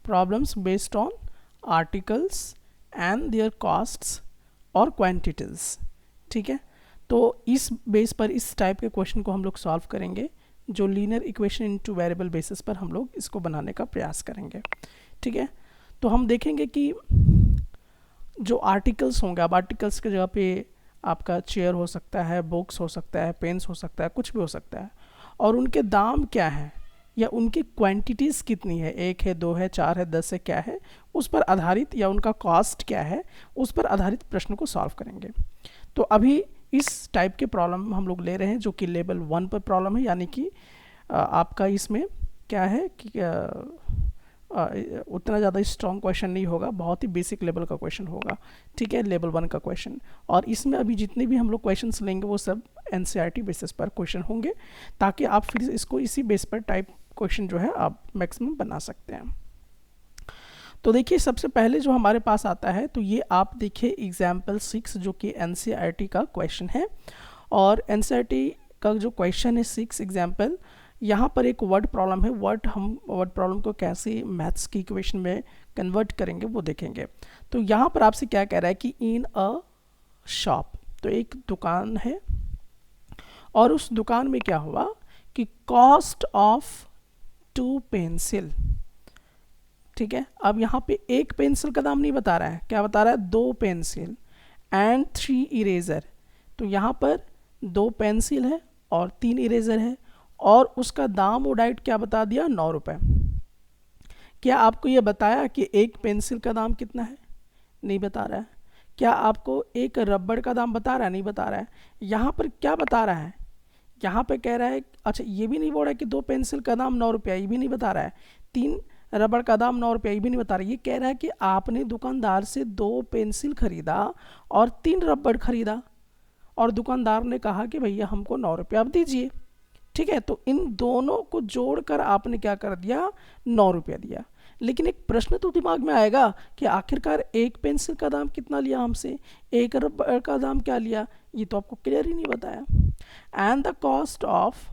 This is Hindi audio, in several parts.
Problems based on articles and their costs और क्वांटिटीज़। ठीक है, तो इस बेस पर इस टाइप के क्वेश्चन को हम लोग सॉल्व करेंगे, जो linear equation into variable basis पर हम लोग इसको बनाने का प्रयास करेंगे। ठीक है, तो हम देखेंगे कि जो आर्टिकल्स होंगे, अब आर्टिकल्स की जगह पे आपका चेयर हो सकता है, बुक्स हो सकता है, पेन्स हो सकता है, कुछ भी हो सकता है, और उनके दाम क्या हैं या उनकी क्वांटिटीज़ कितनी है, 1 है, 2 है, 4 है, 10 है, क्या है, उस पर आधारित, या उनका कॉस्ट क्या है, उस पर आधारित प्रश्न को सॉल्व करेंगे। तो अभी इस टाइप के प्रॉब्लम हम लोग ले रहे हैं जो कि लेवल 1 पर प्रॉब्लम है, यानी कि आपका इसमें क्या है कि उतना ज़्यादा स्ट्रॉन्ग क्वेश्चन नहीं होगा, बहुत ही बेसिक लेवल का क्वेश्चन होगा। ठीक है, लेवल 1 का क्वेश्चन। और इसमें अभी जितने भी हम लोग क्वेश्चंस लेंगे वो सब एनसीईआरटी बेसिस पर क्वेश्चन होंगे, ताकि आप फिर इसको इसी बेस पर टाइप क्वेश्चन जो है आप मैक्सिमम बना सकते हैं। तो देखिए, सबसे पहले जो हमारे पास आता है, तो ये आप देखिए एग्जाम्पल 6 जो कि एनसीईआरटी का क्वेश्चन है। और एनसीईआरटी का जो क्वेश्चन है 6 एग्जाम्पल, यहाँ पर एक वर्ड प्रॉब्लम है। हम वर्ड प्रॉब्लम को कैसे मैथ्स की इक्वेशन में कन्वर्ट करेंगे वो देखेंगे। तो यहाँ पर आपसे क्या कह रहा है कि इन अ शॉप, तो एक दुकान है और उस दुकान में क्या हुआ कि कॉस्ट ऑफ 2 पेंसिल। ठीक है, अब यहाँ पे एक पेंसिल का दाम नहीं बता रहा है, क्या बता रहा है, 2 पेंसिल एंड 3 इरेजर। तो यहाँ पर 2 पेंसिल है और 3 इरेजर है, और उसका दाम और डाइट क्या बता दिया, 9 रुपये। क्या आपको ये बताया कि एक पेंसिल का दाम कितना है, नहीं बता रहा है। क्या आपको एक रबड़ का दाम बता रहा है, नहीं बता रहा है। यहाँ पर क्या बता रहा है, यहाँ पे कह रहा है, अच्छा ये भी नहीं बोल रहा है कि 2 पेंसिल का दाम 9 रुपया, ये भी नहीं बता रहा है। 3 रबड़ का दाम 9 रुपया, ये भी नहीं बता रहा है। ये कह रहा है कि आपने दुकानदार से 2 पेंसिल खरीदा और 3 रबड़ खरीदा, और दुकानदार ने कहा कि भैया हमको 9 रुपया आप दीजिए। ठीक है, तो इन दोनों को जोड़कर आपने क्या कर दिया, 9 रुपया दिया। लेकिन एक प्रश्न तो दिमाग में आएगा कि आखिरकार एक पेंसिल का दाम कितना लिया हमसे, एक रबड़ का दाम क्या लिया, ये तो आपको क्लियर ही नहीं बताया। And the cost of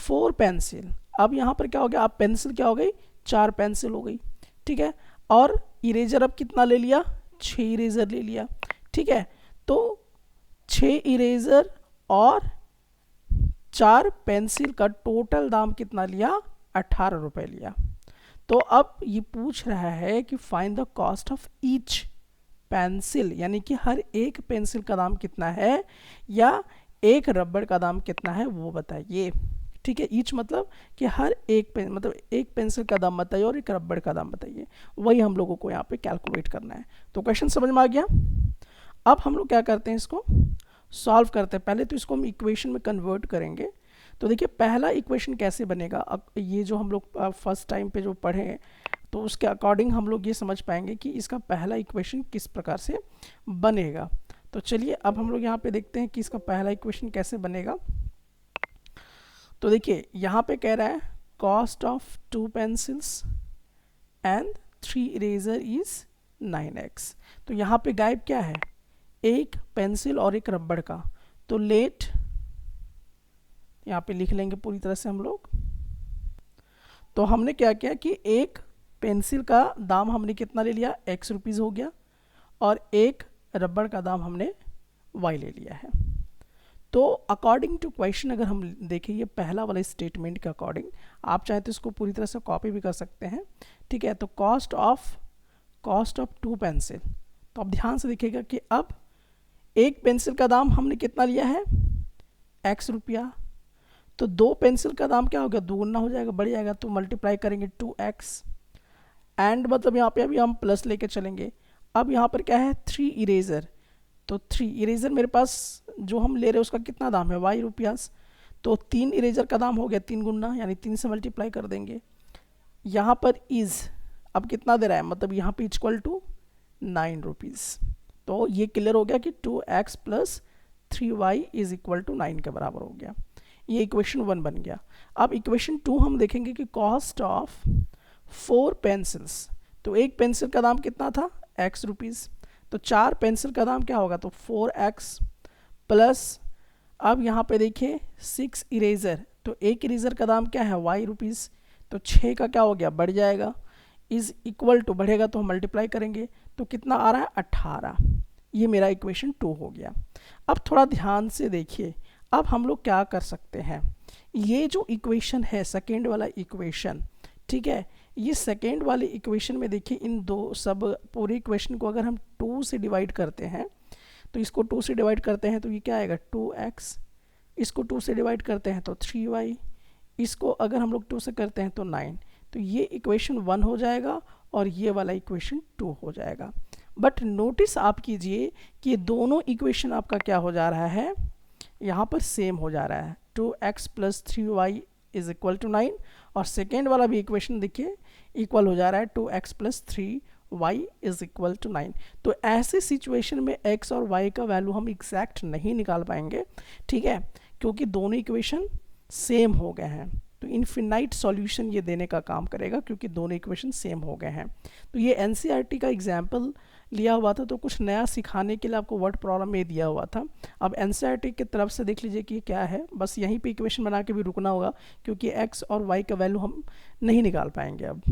4 pencil, अब यहाँ पर क्या हो गया, अब पेंसिल क्या हो गई, 4 पेंसिल हो गई। ठीक है, और इरेजर अब कितना ले लिया, 6 इरेजर ले लिया। ठीक है, तो 6 इरेजर और 4 पेंसिल का टोटल दाम कितना लिया, 18 रुपये लिया। तो अब ये पूछ रहा है कि find the cost of each pencil, यानी कि हर एक पेंसिल का दाम कितना है या एक रबड़ का दाम कितना है वो बताइए। ठीक है, ईच मतलब कि हर एक मतलब एक पेंसिल का दाम बताइए और एक रबड़ का दाम बताइए, वही हम लोगों को यहाँ पे कैलकुलेट करना है। तो क्वेश्चन समझ में आ गया। अब हम लोग क्या करते हैं, इसको सॉल्व करते हैं। पहले तो इसको हम इक्वेशन में कन्वर्ट करेंगे। तो देखिए पहला इक्वेशन कैसे बनेगा, अब ये जो हम लोग फर्स्ट टाइम पे जो पढ़े, तो उसके अकॉर्डिंग हम लोग ये समझ पाएंगे कि इसका पहला इक्वेशन किस प्रकार से बनेगा। तो चलिए अब हम लोग यहाँ पे देखते हैं कि इसका पहला इक्वेशन कैसे बनेगा। तो देखिए यहाँ पे कह रहा है cost of 2 pencils and 3 eraser is 9x। तो यहाँ पे गायब क्या है, एक पेंसिल और एक रबड़ का। तो लेट, यहाँ पे लिख लेंगे पूरी तरह से हम लोग। तो हमने क्या किया कि एक पेंसिल का दाम हमने कितना ले लिया, x रुपीज़ हो गया, और एक रबड़ का दाम हमने y ले लिया है। तो अकॉर्डिंग टू क्वेश्चन अगर हम देखें, ये पहला वाला स्टेटमेंट के अकॉर्डिंग, आप चाहे तो इसको पूरी तरह से कॉपी भी कर सकते हैं। ठीक है, तो कॉस्ट ऑफ 2 पेंसिल, तो अब ध्यान से देखिएगा कि अब एक पेंसिल का दाम हमने कितना लिया है, x रुपया। तो 2 पेंसिल का दाम क्या हो गया, दोगुना हो जाएगा, बढ़ जाएगा, तो मल्टीप्लाई करेंगे 2x, एंड मतलब यहाँ पे अभी हम प्लस लेके चलेंगे। अब यहाँ पर क्या है, 3 इरेजर, तो 3 इरेजर मेरे पास जो हम ले रहे हैं उसका कितना दाम है, y रुपयास। तो 3 इरेजर का दाम हो गया 3 गुना, यानी 3 से मल्टीप्लाई कर देंगे। यहाँ पर इज अब कितना दे रहा है, मतलब यहाँ पे इक्वल टू 9 रुपीज़। तो ये क्लियर हो गया कि 2x plus 3y is equal to 9 के बराबर हो गया। ये इक्वेशन 1 बन गया। अब इक्वेशन 2 हम देखेंगे कि कॉस्ट ऑफ 4 पेंसिल्स, तो एक पेंसिल का दाम कितना था, x रुपीज़। तो 4 पेंसिल का दाम क्या होगा, तो 4x प्लस, अब यहाँ पे देखिए 6 इरेजर, तो एक इरेजर का दाम क्या है, y रुपीज़। तो 6 का क्या हो गया, बढ़ जाएगा, इज इक्वल टू, बढ़ेगा तो हम मल्टीप्लाई करेंगे तो कितना आ रहा है 18। ये मेरा इक्वेशन 2 हो गया। अब थोड़ा ध्यान से देखिए, अब हम लोग क्या कर सकते हैं, ये जो इक्वेशन है सेकेंड वाला इक्वेशन, ठीक है, ये सेकेंड वाले इक्वेशन में देखिए इन दो सब पूरे इक्वेशन को अगर हम 2 से डिवाइड करते हैं, तो इसको 2 से डिवाइड करते हैं तो ये क्या आएगा 2x, इसको 2 से डिवाइड करते हैं तो 3y, इसको अगर हम लोग 2 से करते हैं तो 9, तो ये इक्वेशन 1 हो जाएगा और ये वाला इक्वेशन 2 हो जाएगा। बट नोटिस आप कीजिए कि दोनों इक्वेशन आपका क्या हो जा रहा है, यहाँ पर सेम हो जा रहा है, 2x + 3y = 9, और सेकेंड वाला भी इक्वेशन देखिए इक्वल हो जा रहा है 2x + 3y = 9। तो ऐसे सिचुएशन में x और y का वैल्यू हम एग्जैक्ट नहीं निकाल पाएंगे, ठीक है, क्योंकि दोनों इक्वेशन सेम हो गए हैं। तो इनफिनाइट सॉल्यूशन ये देने का काम करेगा क्योंकि दोनों इक्वेशन सेम हो गए हैं। तो ये एनसीईआरटी का एग्जाम्पल लिया हुआ था, तो कुछ नया सिखाने के लिए आपको वर्ड प्रॉब्लम में दिया हुआ था। अब एनसीईआरटी की तरफ से देख लीजिए कि क्या है, बस यहीं पे इक्वेशन बना के भी रुकना होगा क्योंकि x और y का वैल्यू हम नहीं निकाल पाएंगे अब।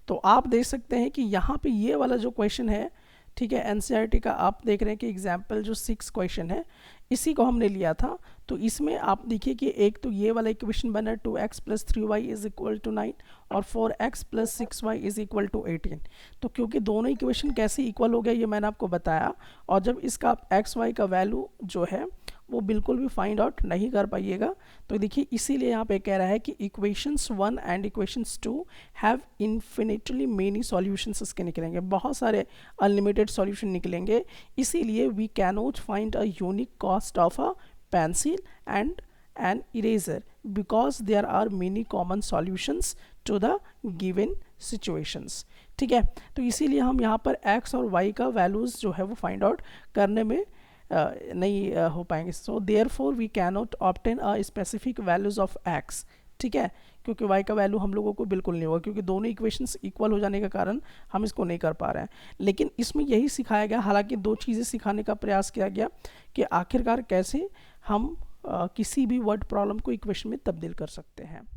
तो आप देख सकते हैं कि यहाँ पे ये वाला जो क्वेश्चन है, ठीक है, एनसीईआरटी का आप देख रहे हैं कि एग्जाम्पल जो 6 क्वेश्चन है इसी को हमने लिया था। तो इसमें आप देखिए कि एक तो ये वाला इक्वेशन बना 2x + 3y = 9 और 4x + 6y = 18। तो क्योंकि दोनों इक्वेशन कैसे इक्वल हो गया ये मैंने आपको बताया, और जब इसका x y का वैल्यू जो है वो बिल्कुल भी फाइंड आउट नहीं कर पाइएगा। तो देखिए इसीलिए यहाँ पे कह रहा है कि equations 1 and equations 2 have infinitely many solutions इसके निकलेंगे, बहुत सारे अनलिमिटेड सॉल्यूशन निकलेंगे। इसीलिए we can not find a unique cost of a pencil and an eraser because there are many common solutions to the given situations, ठीक है। तो इसीलिए हम यहाँ पर x और y का वैल्यूज़ जो है वो फाइंड आउट करने में नहीं हो पाएंगे। So therefore we can not obtain a specific values of x, ठीक है, क्योंकि y का वैल्यू हम लोगों को बिल्कुल नहीं होगा क्योंकि दोनों इक्वेशंस इक्वल हो जाने के कारण हम इसको नहीं कर पा रहे हैं। लेकिन इसमें यही सिखाया गया, हालांकि 2 चीज़ें सिखाने का प्रयास किया गया कि आखिरकार कैसे हम किसी भी वर्ड प्रॉब्लम को इक्वेशन में तब्दील कर सकते हैं।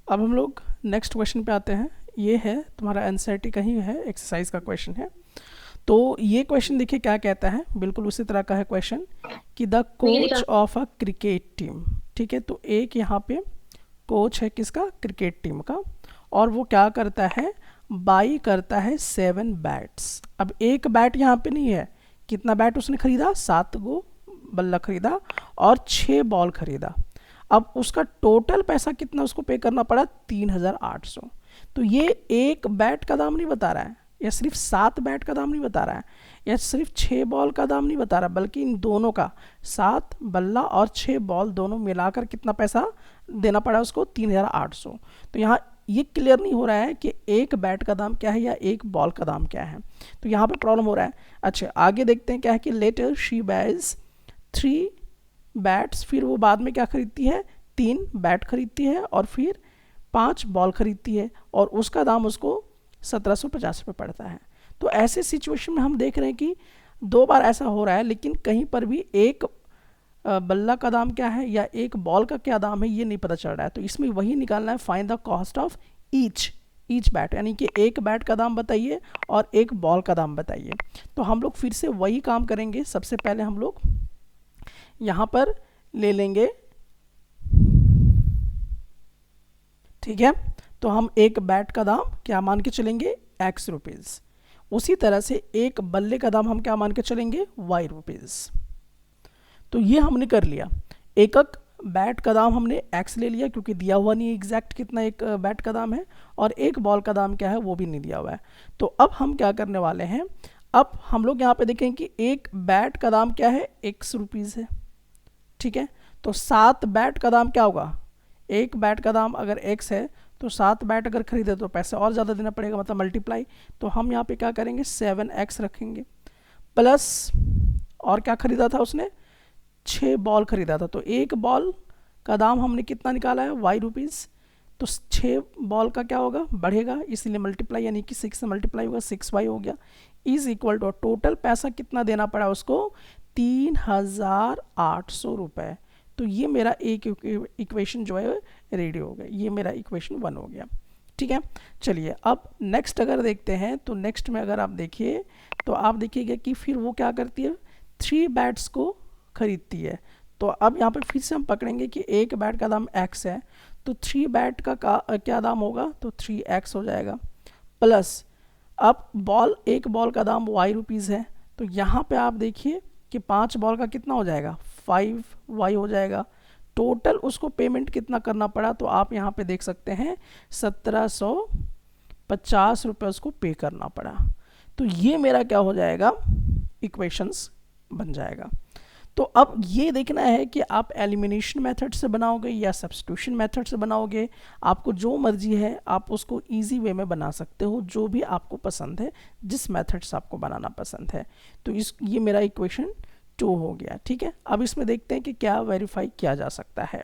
अब हम लोग नेक्स्ट क्वेश्चन पे आते हैं। ये है तुम्हारा एनसीईआरटी का ही है, एक्सरसाइज का क्वेश्चन है। तो ये क्वेश्चन देखिए क्या कहता है, बिल्कुल उसी तरह का है क्वेश्चन कि the coach of a cricket team, ठीक है, तो एक यहाँ पे कोच है किसका, क्रिकेट टीम का, और वो क्या करता है, बाई करता है 7 बैट्स। अब एक बैट यहाँ पे नहीं है, कितना बैट उसने खरीदा, 7 गो बल्ला खरीदा और 6 बॉल खरीदा। अब उसका टोटल पैसा कितना उसको पे करना पड़ा, 3800। तो ये एक बैट का दाम नहीं बता रहा है, या सिर्फ 7 बैट का दाम नहीं बता रहा है, या सिर्फ 6 बॉल का दाम नहीं बता रहा, बल्कि इन दोनों का 7 बल्ला और 6 बॉल दोनों मिलाकर कितना पैसा देना पड़ा उसको, 3800। तो यहाँ ये क्लियर नहीं हो रहा है कि एक बैट का दाम क्या है या एक बॉल का दाम क्या है, तो यहाँ पे प्रॉब्लम हो रहा है। अच्छा आगे देखते हैं क्या है कि लेटर शी बाइज 3 बैट्स, फिर वो बाद में क्या खरीदती है, 3 बैट खरीदती है और फिर 5 बॉल खरीदती है और उसका दाम उसको 1750 रुपये पड़ता है। तो ऐसे सिचुएशन में हम देख रहे हैं कि 2 बार ऐसा हो रहा है, लेकिन कहीं पर भी एक बल्ला का दाम क्या है या एक बॉल का क्या दाम है ये नहीं पता चल रहा है। तो इसमें वही निकालना है, find the cost of each bat, यानी कि एक बैट का दाम बताइए और एक बॉल का दाम बताइए। तो हम लोग फिर से वही काम करेंगे। सबसे पहले हम लोग यहाँ पर ले लेंगे, ठीक है, तो हम एक बैट का दाम क्या मान के चलेंगे, x रुपीज़। उसी तरह से एक बल्ले का दाम हम क्या मान के चलेंगे, y रुपीज़। तो ये हमने कर लिया। एक बैट का दाम हमने x ले लिया क्योंकि दिया हुआ नहीं एग्जैक्ट कितना एक बैट का दाम है, और एक बॉल का दाम क्या है वो भी नहीं दिया हुआ है। तो अब हम क्या करने वाले हैं, अब हम लोग यहाँ पे देखें कि एक बैट का दाम क्या है, x रुपीज़ है, ठीक है। तो 7 बैट का दाम क्या होगा, एक बैट का दाम अगर x है तो 7 बैट अगर खरीदे तो पैसे और ज़्यादा देना पड़ेगा, मतलब मल्टीप्लाई। तो हम यहाँ पे क्या करेंगे, 7x रखेंगे, प्लस और क्या खरीदा था उसने, 6 बॉल खरीदा था। तो एक बॉल का दाम हमने कितना निकाला है, y रुपीज़। तो 6 बॉल का क्या होगा, बढ़ेगा, इसलिए मल्टीप्लाई, यानी कि 6 से मल्टीप्लाई होगा, 6y हो गया, इज इक्वल टू टोटल पैसा कितना देना पड़ा उसको, 3800 रुपये। तो ये मेरा एक इक्वेशन जो है रेडी हो गया, ये मेरा इक्वेशन 1 हो गया। ठीक है, चलिए अब नेक्स्ट अगर देखते हैं तो नेक्स्ट में अगर आप देखिए तो आप देखिएगा कि फिर वो क्या करती है, 3 बैट्स को खरीदती है। तो अब यहाँ पे फिर से हम पकड़ेंगे कि एक बैट का दाम x है, तो 3 बैट का क्या दाम होगा, तो 3x हो जाएगा, प्लस अब एक बॉल का दाम y रुपीज़ है, तो यहाँ पे आप देखिए कि 5 बॉल का कितना हो जाएगा, 5y हो जाएगा। टोटल उसको पेमेंट कितना करना पड़ा, तो आप यहाँ पे देख सकते हैं 1750 रुपये उसको पे करना पड़ा। तो ये मेरा क्या हो जाएगा, इक्वेशंस बन जाएगा। तो अब ये देखना है कि आप एलिमिनेशन मेथड से बनाओगे या सब्स्टिट्यूशन मेथड से बनाओगे, आपको जो मर्जी है आप उसको इजी वे में बना सकते हो, जो भी आपको पसंद है, जिस मेथड से आपको बनाना पसंद है। तो ये मेरा इक्वेशन 2 हो गया। ठीक है, अब इसमें देखते हैं कि क्या वेरीफाई किया जा सकता है।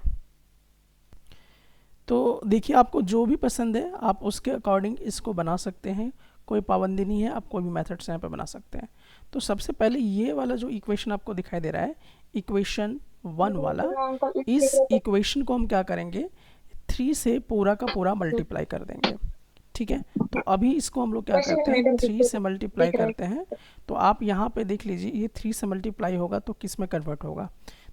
तो देखिए आपको जो भी पसंद है आप उसके अकॉर्डिंग इसको बना सकते हैं, कोई पाबंदी नहीं है, आप कोई भी मेथड से यहाँ पे बना सकते हैं। तो सबसे पहले ये वाला जो इक्वेशन आपको दिखाई दे रहा है, इक्वेशन 1 वाला, इस इक्वेशन को हम क्या करेंगे, 3 से पूरा का पूरा मल्टीप्लाई कर देंगे। ठीक है, तो अभी इसको हम लोग क्या करते हैं, 3 से मल्टीप्लाई करते हैं। तो आप यहाँ पे देख लीजिए ये 3 से मल्टीप्लाई होगा तो किस में कन्वर्ट होगा।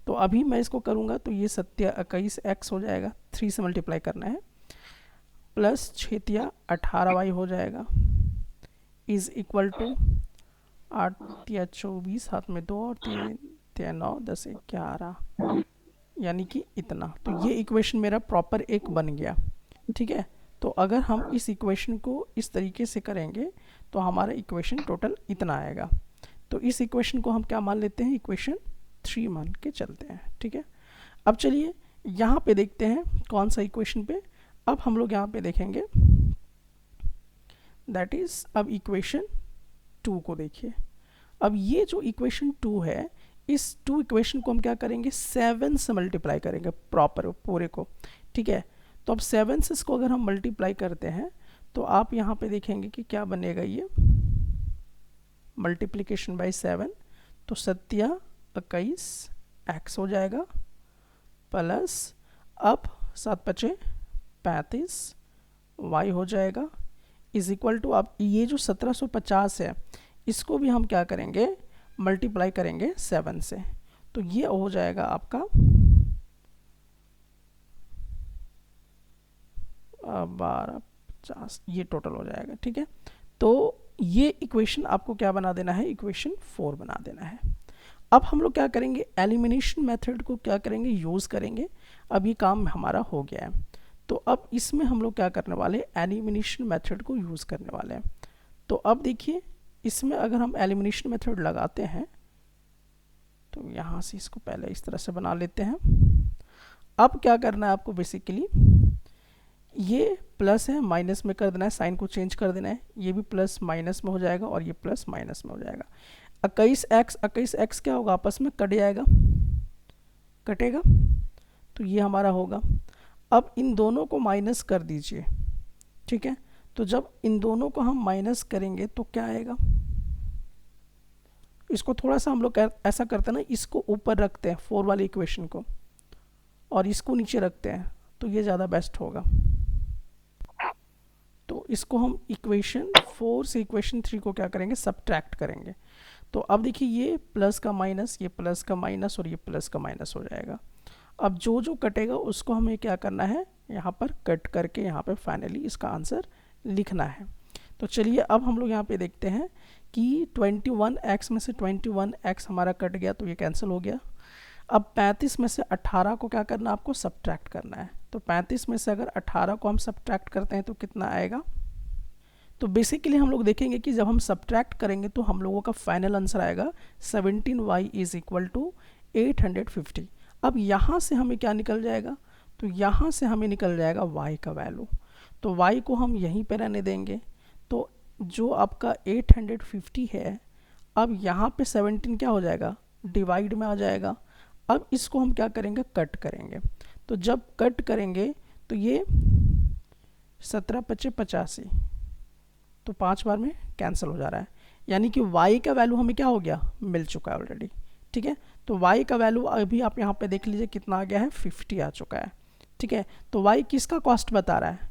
तो अभी मैं इसको करूँगा तो ये 27x हो जाएगा, 3 से मल्टीप्लाई करना है, प्लस 6×18y हो जाएगा, इज इक्वल टू 8×24, हाथ में 2 और 3 9 10 11, यानी कि इतना। तो ये इक्वेशन मेरा प्रॉपर एक बन गया। ठीक है, तो अगर हम इस इक्वेशन को इस तरीके से करेंगे तो हमारा इक्वेशन टोटल इतना आएगा। तो इस इक्वेशन को हम क्या मान लेते हैं, इक्वेशन 3 मान के चलते हैं। ठीक है, अब चलिए यहाँ पे देखते हैं कौन सा इक्वेशन पे। अब हम लोग यहाँ पे देखेंगे, दैट इज अब इक्वेशन 2 को देखिए। अब ये जो इक्वेशन 2 है, इस 2 इक्वेशन को हम क्या करेंगे, 7 से मल्टीप्लाई करेंगे प्रॉपर पूरे को। ठीक है, तो अब 7 से इसको अगर हम मल्टीप्लाई करते हैं तो आप यहाँ पे देखेंगे कि क्या बनेगा, ये मल्टीप्लिकेशन बाय 7, तो 27x हो जाएगा, प्लस अब 7×5 = 35y हो जाएगा, इज इक्वल टू अब ये जो 1750 है इसको भी हम क्या करेंगे, मल्टीप्लाई करेंगे 7 से, तो ये हो जाएगा आपका 1250, ये टोटल हो जाएगा। ठीक है, तो ये इक्वेशन आपको क्या बना देना है, इक्वेशन 4 बना देना है। अब हम लोग क्या करेंगे, एलिमिनेशन मेथड को क्या करेंगे, यूज़ करेंगे। अब ये काम हमारा हो गया है, तो अब इसमें हम लोग क्या करने वाले, एलिमिनेशन मेथड को यूज़ करने वाले हैं। तो अब देखिए इसमें अगर हम एलिमिनेशन मेथड लगाते हैं तो यहाँ से इसको पहले इस तरह से बना लेते हैं। अब क्या करना है आपको, बेसिकली ये प्लस है माइनस में कर देना है, साइन को चेंज कर देना है, ये भी प्लस माइनस में हो जाएगा और ये प्लस माइनस में हो जाएगा। 21x क्या होगा, आपस में कट जाएगा, कटेगा, तो ये हमारा होगा। अब इन दोनों को माइनस कर दीजिए। ठीक है, तो जब इन दोनों को हम माइनस करेंगे तो क्या आएगा, इसको थोड़ा सा हम लोग ऐसा करते हैं ना, इसको ऊपर रखते हैं 4 वाली इक्वेशन को और इसको नीचे रखते हैं, तो ये ज़्यादा बेस्ट होगा। तो इसको हम इक्वेशन 4 से इक्वेशन 3 को क्या करेंगे, सब्ट्रैक्ट करेंगे। तो अब देखिए ये प्लस का माइनस, ये प्लस का माइनस और ये प्लस का माइनस हो जाएगा। अब जो जो कटेगा उसको हमें क्या करना है, यहाँ पर कट करके यहाँ पे फाइनली इसका आंसर लिखना है। तो चलिए अब हम लोग यहाँ पे देखते हैं कि 21x में से 21x हमारा कट गया तो ये कैंसिल हो गया। अब 35 में से 18 को क्या करना है, आपको सब्ट्रैक्ट करना है। तो 35 में से अगर 18 को हम सब्ट्रैक्ट करते हैं तो कितना आएगा, तो बेसिकली हम लोग देखेंगे कि जब हम सब्ट्रैक्ट करेंगे तो हम लोगों का फाइनल आंसर आएगा 17y = 850। अब यहाँ से हमें क्या निकल जाएगा, तो यहाँ से हमें निकल जाएगा y का वैल्यू। तो y को हम यहीं पर रहने देंगे, तो जो आपका 850 है, अब यहाँ पे 17 क्या हो जाएगा, डिवाइड में आ जाएगा। अब इसको हम क्या करेंगे, कट करेंगे। तो जब कट करेंगे तो ये 17×5 = 85, तो 5 बार में कैंसिल हो जा रहा है, यानी कि y का वैल्यू हमें क्या हो गया, मिल चुका है ऑलरेडी। ठीक है। तो y का वैल्यू अभी आप यहाँ पे देख लीजिए कितना आ गया है, 50 आ चुका है। ठीक है, तो y किसका कॉस्ट बता रहा है,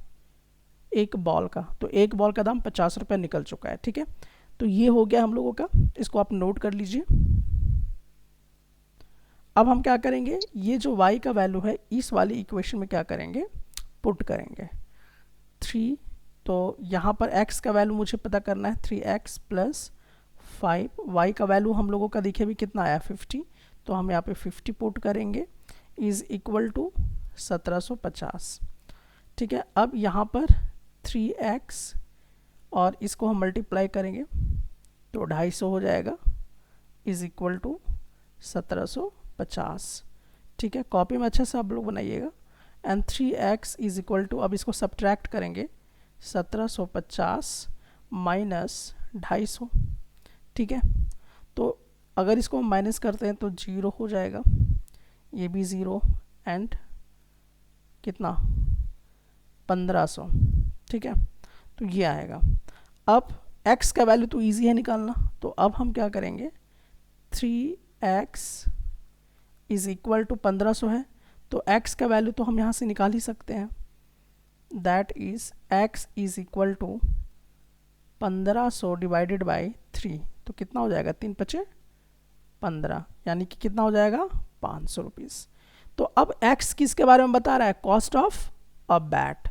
एक बॉल का, तो एक बॉल का दाम 50 रुपये निकल चुका है। ठीक है, तो ये हो गया हम लोगों का, इसको आप नोट कर लीजिए। अब हम क्या करेंगे, ये जो y का वैल्यू है इस वाली इक्वेशन में क्या करेंगे, पुट करेंगे 3, तो यहाँ पर x का वैल्यू मुझे पता करना है 3x प्लस 5, y का वैल्यू हम लोगों का देखिए अभी कितना आया 50, तो हम यहाँ पे 50 पुट करेंगे इज़ इक्वल टू 1750। ठीक है, अब यहाँ पर 3x और इसको हम मल्टीप्लाई करेंगे तो 250 हो जाएगा इज़ इक्वल टू 1750। ठीक है, कॉपी में अच्छे से आप लोग बनाइएगा। And 3x is equal to, अब इसको सब्ट्रैक्ट करेंगे 1750 माइनस 250। ठीक है, तो अगर इसको हम माइनस करते हैं तो 0 हो जाएगा, ये भी 0 एंड कितना 1500। ठीक है, तो ये आएगा। अब x का वैल्यू तो इजी है निकालना, तो अब हम क्या करेंगे 3x इज इक्वल टू 1500 है, तो x का वैल्यू तो हम यहाँ से निकाल ही सकते हैं, that is x is equal to 1500 divided by 3, तो कितना हो जाएगा 3 पचे 15, यानी कि कितना हो जाएगा 500 रुपीज़। तो अब x किसके बारे में बता रहा है, कॉस्ट ऑफ अ बैट,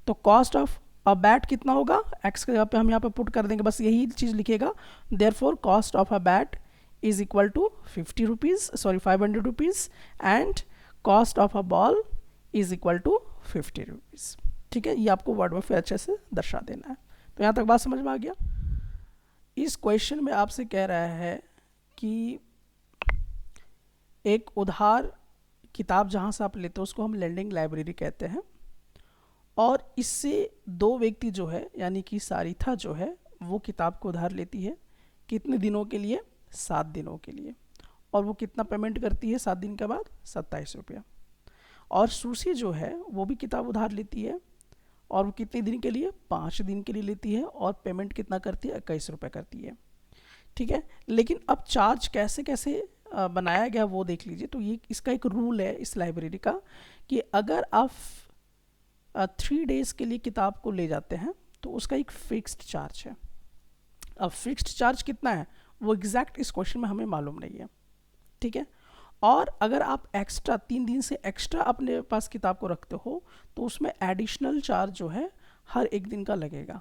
तो कॉस्ट ऑफ अ बैट कितना होगा, x के पे हम यहाँ पे पुट कर देंगे, बस यही चीज़ लिखेगा, therefore cost of a bat is equal to 50 rupees, sorry 500 rupees, and cost of a ball is equal to 50 rupees. ठीक है, ये आपको वर्ड में फिर अच्छे से दर्शा देना है। तो यहाँ तक बात समझ में आ गया। इस क्वेश्चन में आपसे कह रहा है कि एक उधार किताब जहाँ से आप लेते हो उसको हम लेंडिंग लाइब्रेरी कहते हैं, और इससे दो व्यक्ति जो है यानी कि सारिथा जो है वो किताब को उधार लेती है, कितने दिनों के लिए, 7 दिनों के लिए, और वो कितना पेमेंट करती है 7 दिन के बाद, 27 रुपया। और सुशी जो है वो भी किताब उधार लेती है, और वो कितने दिन के लिए, 5 दिन के लिए लेती है, और पेमेंट कितना करती है, 21 रुपये करती है। ठीक है, लेकिन अब चार्ज कैसे कैसे बनाया गया वो देख लीजिए। तो ये इसका एक रूल है इस लाइब्रेरी का कि अगर आप 3 डेज़ के लिए किताब को ले जाते हैं तो उसका एक फिक्स्ड चार्ज है। अब फिक्स्ड चार्ज कितना है वो एग्जैक्ट इस क्वेश्चन में हमें मालूम नहीं है। ठीक है, और अगर आप एक्स्ट्रा 3 दिन से एक्स्ट्रा अपने पास किताब को रखते हो तो उसमें एडिशनल चार्ज जो है हर एक दिन का लगेगा।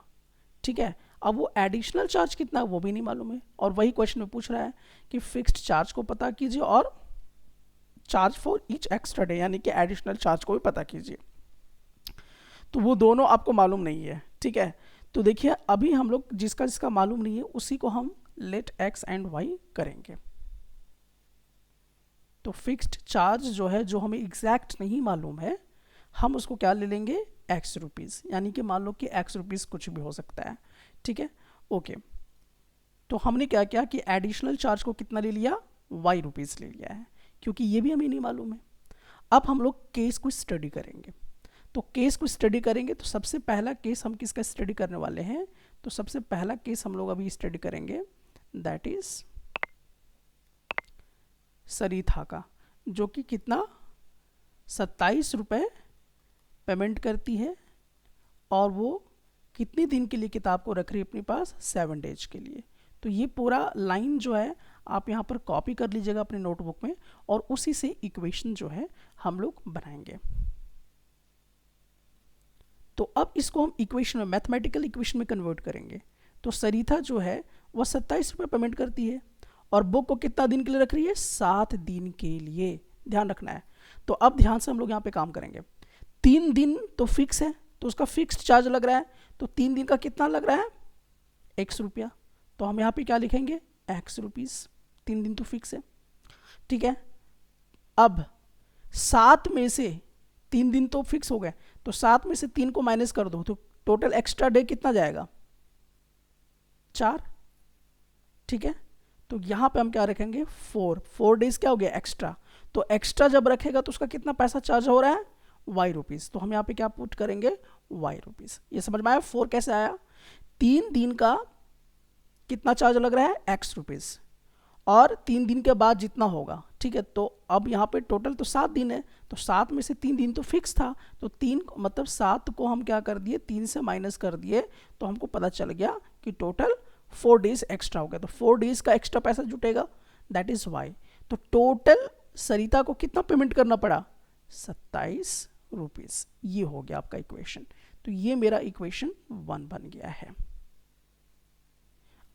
ठीक है, अब वो एडिशनल चार्ज कितना है वो भी नहीं मालूम है, और वही क्वेश्चन में पूछ रहा है कि फिक्स्ड चार्ज को पता कीजिए और charge for each extra day यानी कि एडिशनल चार्ज को भी पता कीजिए। तो वो दोनों आपको मालूम नहीं है। ठीक है, तो देखिए अभी हम लोग जिसका जिसका मालूम नहीं है उसी को हम लेट एक्स एंड वाई करेंगे। तो फिक्स्ड चार्ज जो है जो हमें एग्जैक्ट नहीं मालूम है हम उसको क्या ले लेंगे, एक्स रुपीज़, यानी कि मान लो कि एक्स रुपीज़ कुछ भी हो सकता है। ठीक है, ओके, तो हमने क्या किया कि एडिशनल चार्ज को कितना ले लिया, वाई रुपीज़ ले लिया है, क्योंकि ये भी हमें नहीं मालूम है। अब हम लोग केस को स्टडी करेंगे, तो केस को स्टडी करेंगे तो सबसे पहला केस हम किसका स्टडी करने वाले हैं, तो सबसे पहला केस हम लोग अभी स्टडी करेंगे दैट इज सरिथा का, जो कि कितना 27 रुपये पेमेंट करती है, और वो कितने दिन के लिए किताब को रख रही है अपने पास, 7 डेज के लिए। तो ये पूरा लाइन जो है आप यहाँ पर कॉपी कर लीजिएगा अपने नोटबुक में, और उसी से इक्वेशन जो है हम लोग बनाएंगे। तो अब इसको हम इक्वेशन में, मैथमेटिकल इक्वेशन में कन्वर्ट करेंगे। तो सरिता जो है वह 27 रुपये पेमेंट करती है, और बुक को कितना दिन के लिए रख रही है, 7 दिन के लिए, ध्यान रखना है। तो अब ध्यान से हम लोग यहाँ पे काम करेंगे। 3 दिन तो फिक्स है, तो उसका फिक्स्ड चार्ज लग रहा है, तो 3 दिन का कितना लग रहा है, x रुपया, तो हम यहाँ पे क्या लिखेंगे, x रुपीज़, 3 दिन तो फिक्स है। ठीक है, अब 7 में से 3 दिन तो फिक्स हो गए, तो 7 में से 3 को माइनस कर दो, तो टोटल एक्स्ट्रा डे कितना जाएगा, 4। ठीक है, तो यहाँ पे हम क्या रखेंगे, 4 डेज क्या हो गया एक्स्ट्रा, तो एक्स्ट्रा जब रखेगा तो उसका कितना पैसा चार्ज हो रहा है, वाई रुपीज़, तो हम यहाँ पे क्या पुट करेंगे, वाई रुपीज़। ये समझ में आया, 4 कैसे आया, 3 दिन का कितना चार्ज लग रहा है, एक्स रुपीज़, और 3 दिन के बाद जितना होगा, ठीक है। तो अब यहाँ पे टोटल तो 7 दिन है, तो 7 में से 3 दिन तो फिक्स था, तो 3 मतलब 7 को हम क्या कर दिए, 3 से माइनस कर दिए, तो हमको पता चल गया कि टोटल 4 डेज एक्स्ट्रा हो गया। तो 4 डेज का एक्स्ट्रा पैसा जुटेगा, दैट इज वाई। तो टोटल सरिता को कितना पेमेंट करना पड़ा, 27 रुपीज़। ये हो गया आपका इक्वेशन। तो ये मेरा इक्वेशन 1 बन गया है।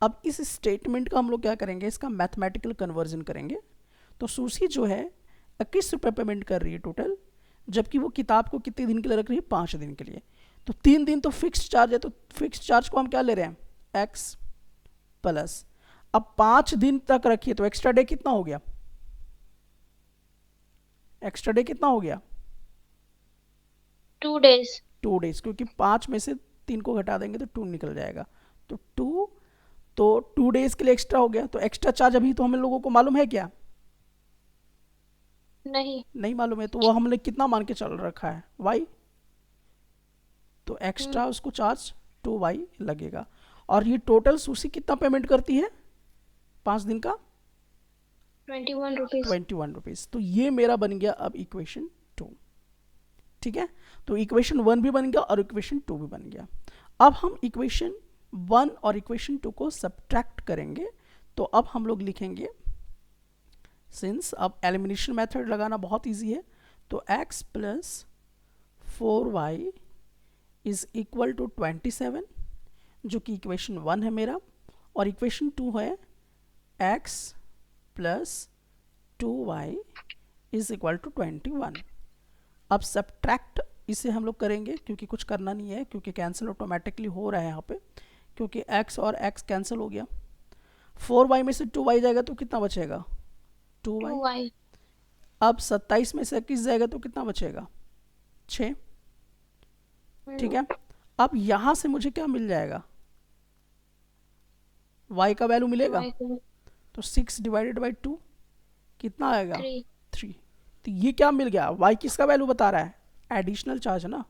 अब इस स्टेटमेंट का हम लोग क्या करेंगे, इसका मैथमेटिकल कन्वर्जन करेंगे। तो सुशी जो है 21 रुपये पेमेंट कर रही है टोटल, जबकि वो किताब को कितने दिन के लिए रख रही है, 5 दिन के लिए। तो 3 दिन तो फिक्स चार्ज है, तो फिक्स चार्ज को हम क्या ले रहे हैं, x प्लस, अब 5 दिन तक रखिए तो एक्स्ट्रा डे कितना हो गया, एक्स्ट्रा डे कितना हो गया, 2 days। 2 डेज, क्योंकि 5 में से 3 को घटा देंगे तो 2 निकल जाएगा। तो 2 डेज के लिए एक्स्ट्रा हो गया। तो एक्स्ट्रा चार्ज अभी तो हम लोगों को मालूम है क्या, नहीं मालूम है। तो वो हमने कितना मान के चल रखा है, y। तो एक्स्ट्रा उसको चार्ज 2y लगेगा। और ये टोटल सुशी कितना पेमेंट करती है 5 दिन का, 21 रुपीज। 21 रुपीज़। तो ये मेरा बन गया अब इक्वेशन 2, ठीक है। तो इक्वेशन 1 भी बन गया और इक्वेशन 2 भी बन गया। अब हम इक्वेशन 1 और इक्वेशन 2 को सब्ट्रैक्ट करेंगे। तो अब हम लोग लिखेंगे, सिंस अब एलिमिनेशन मेथड लगाना बहुत इजी है, तो x plus 4y is equal to 27, जो कि इक्वेशन 1 है मेरा, और इक्वेशन 2 है x plus 2y is equal to 21। अब सब्ट्रैक्ट इसे हम लोग करेंगे, क्योंकि कुछ करना नहीं है, क्योंकि कैंसिल ऑटोमेटिकली हो रहा है यहाँ पे, क्योंकि x और x कैंसिल हो गया। 4y में से 2y जाएगा तो कितना बचेगा, 2y। अब 27 में से 21 जाएगा तो कितना बचेगा, 6, ठीक है। अब यहां से मुझे क्या मिल जाएगा, y का वैल्यू मिलेगा। तो 6 डिवाइडेड बाई 2 कितना आएगा, 3। तो ये क्या मिल गया, y किसका वैल्यू बता रहा है, एडिशनल चार्ज है ना।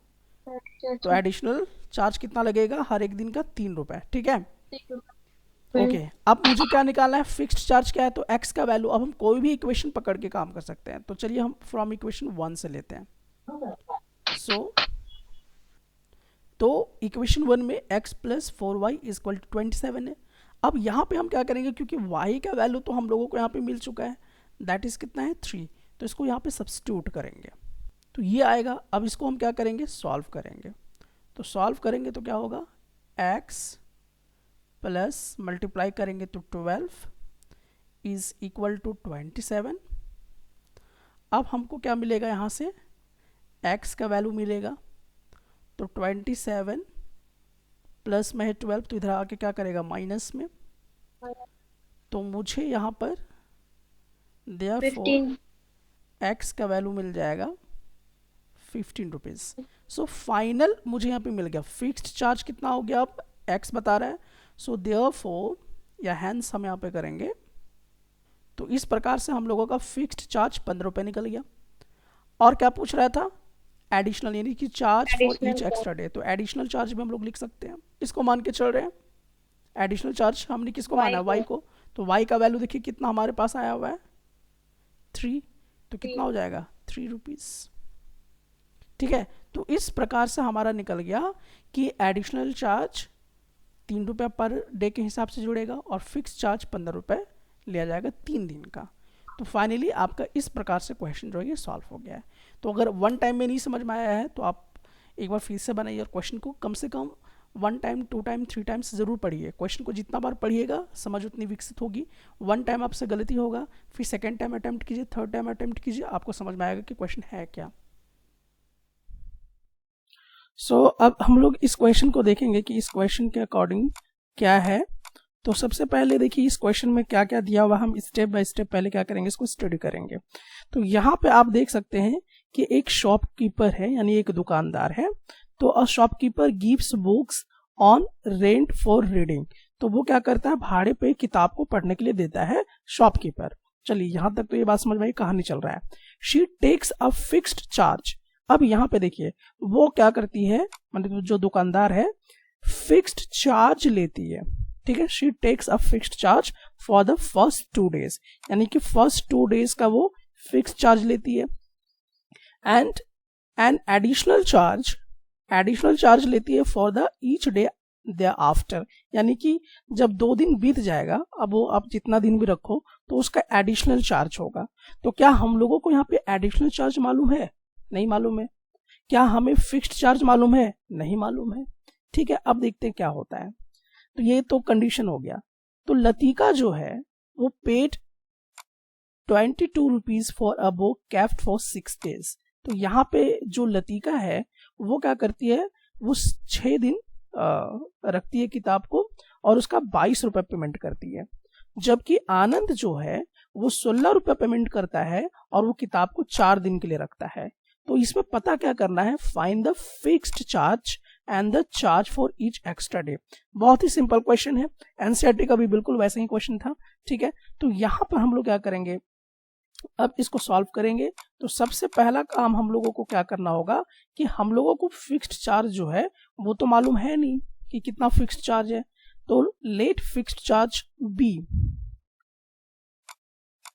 तो एडिशनल चार्ज कितना लगेगा, हर एक दिन का 3 रुपए, ठीक है। ओके अब मुझे क्या निकालना है, फिक्स्ड चार्ज क्या है, तो x का वैल्यू। अब हम कोई भी इक्वेशन पकड़ के काम कर सकते हैं, तो चलिए हम फ्रॉम इक्वेशन 1 से लेते हैं। तो इक्वेशन 1 में x plus 4y is equal to 27 है। अब यहाँ पे हम क्या करेंगे, क्योंकि y का वैल्यू तो हम लोगों को यहाँ पे मिल चुका है, दैट इज कितना है 3, तो इसको यहाँ पे सब्स्टिट्यूट करेंगे तो ये आएगा। अब इसको हम क्या करेंगे, सॉल्व करेंगे। तो सॉल्व करेंगे तो क्या होगा, x प्लस मल्टीप्लाई करेंगे तो 12 इज इक्वल टू 27। अब हमको क्या मिलेगा, यहाँ से x का वैल्यू मिलेगा, तो 27 प्लस में है 12, तो इधर आके क्या करेगा, माइनस में। तो मुझे यहाँ पर देयरफॉर x का वैल्यू मिल जाएगा 15 रुपीज़। सो फाइनल मुझे यहाँ पे मिल गया। फिक्स्ड चार्ज कितना हो गया, अब x बता रहा है, सो देयरफॉर या हैंस हम यहाँ पे करेंगे। तो इस प्रकार से हम लोगों का फिक्स्ड चार्ज 15 रुपये निकल गया। और क्या पूछ रहा था, एडिशनल, यानी कि charge for each extra day. तो एडिशनल चार्ज भी हम लोग लिख सकते हैं, इसको मान के चल रहे हैं। एडिशनल चार्ज हमने किसको माना है, y को। तो y का वैल्यू देखिए कितना हमारे पास आया हुआ है, 3, तो कितना हो जाएगा 3 रुपीज़, ठीक है। तो इस प्रकार से हमारा निकल गया कि एडिशनल चार्ज 3 रुपये पर डे के हिसाब से जुड़ेगा और फिक्स चार्ज 15 रुपये लिया जाएगा 3 दिन का। तो फाइनली आपका इस प्रकार से क्वेश्चन जो है ये सॉल्व हो गया है। तो अगर 1 टाइम में नहीं समझ में आया है तो आप एक बार फिर से बनाइए और क्वेश्चन को कम से कम 1 टाइम 2 टाइम 3 टाइम्स ज़रूर पढ़िए। क्वेश्चन को जितना बार पढ़िएगा समझ उतनी विकसित होगी। 1 टाइम आपसे गलती होगा, फिर सेकेंड टाइम अटैम्प्ट कीजिए, थर्ड टाइम अटैम्प्ट कीजिए, आपको समझ में आएगा कि क्वेश्चन है क्या। अब हम लोग इस क्वेश्चन को देखेंगे कि इस क्वेश्चन के अकॉर्डिंग क्या है। तो सबसे पहले देखिए इस क्वेश्चन में क्या क्या दिया हुआ, हम स्टेप बाय स्टेप पहले क्या करेंगे, इसको स्टडी करेंगे। तो यहाँ पे आप देख सकते हैं कि एक शॉपकीपर है, यानी एक दुकानदार है। तो a shopkeeper gives books on rent for reading. तो वो क्या करता है, भाड़े पे किताब को पढ़ने के लिए देता है शॉपकीपर। चलिए यहाँ तक तो ये बात समझ में आई, कहानी चल रहा है। She takes a fixed charge. अब यहाँ पे देखिए वो क्या करती है, मतलब जो दुकानदार है फिक्स्ड चार्ज लेती है, ठीक है। She takes a fixed charge for the first 2 days, यानी कि फर्स्ट 2 days का वो फिक्स चार्ज लेती है, एंड एन एडिशनल चार्ज लेती है for the each day thereafter, यानी कि जब 2 दिन बीत जाएगा, अब वो आप जितना दिन भी रखो तो उसका एडिशनल चार्ज होगा। तो क्या हम लोगों को यहाँ पे एडिशनल चार्ज मालूम है? नहीं मालूम है। क्या हमें फिक्स्ड चार्ज मालूम है? नहीं मालूम है। ठीक है, अब देखते हैं क्या होता है। तो ये तो कंडीशन हो गया। तो लतिका जो है वो paid 22 rupees for a book kept for 6 days। तो यहाँ पे जो लतिका है वो क्या करती है, वो 6 दिन रखती है किताब को और उसका 22 रुपये पेमेंट करती है, जबकि आनंद जो है वो 16 रुपये पेमेंट करता है और वो किताब को 4 दिन के लिए रखता है। तो इसमें पता क्या करना है, find the fixed charge and the charge for each extra day. बहुत ही सिंपल क्वेश्चन है, एनसीईआरटी का भी बिल्कुल वैसा ही क्वेश्चन था। ठीक है, तो यहाँ पर हम लोग क्या करेंगे, अब इसको सॉल्व करेंगे। तो सबसे पहला काम हम लोगों को क्या करना होगा कि हम लोगों को फिक्स्ड चार्ज जो है वो तो मालूम है नहीं कि कितना फिक्स्ड चार्ज है। तो लेट फिक्स्ड चार्ज बी,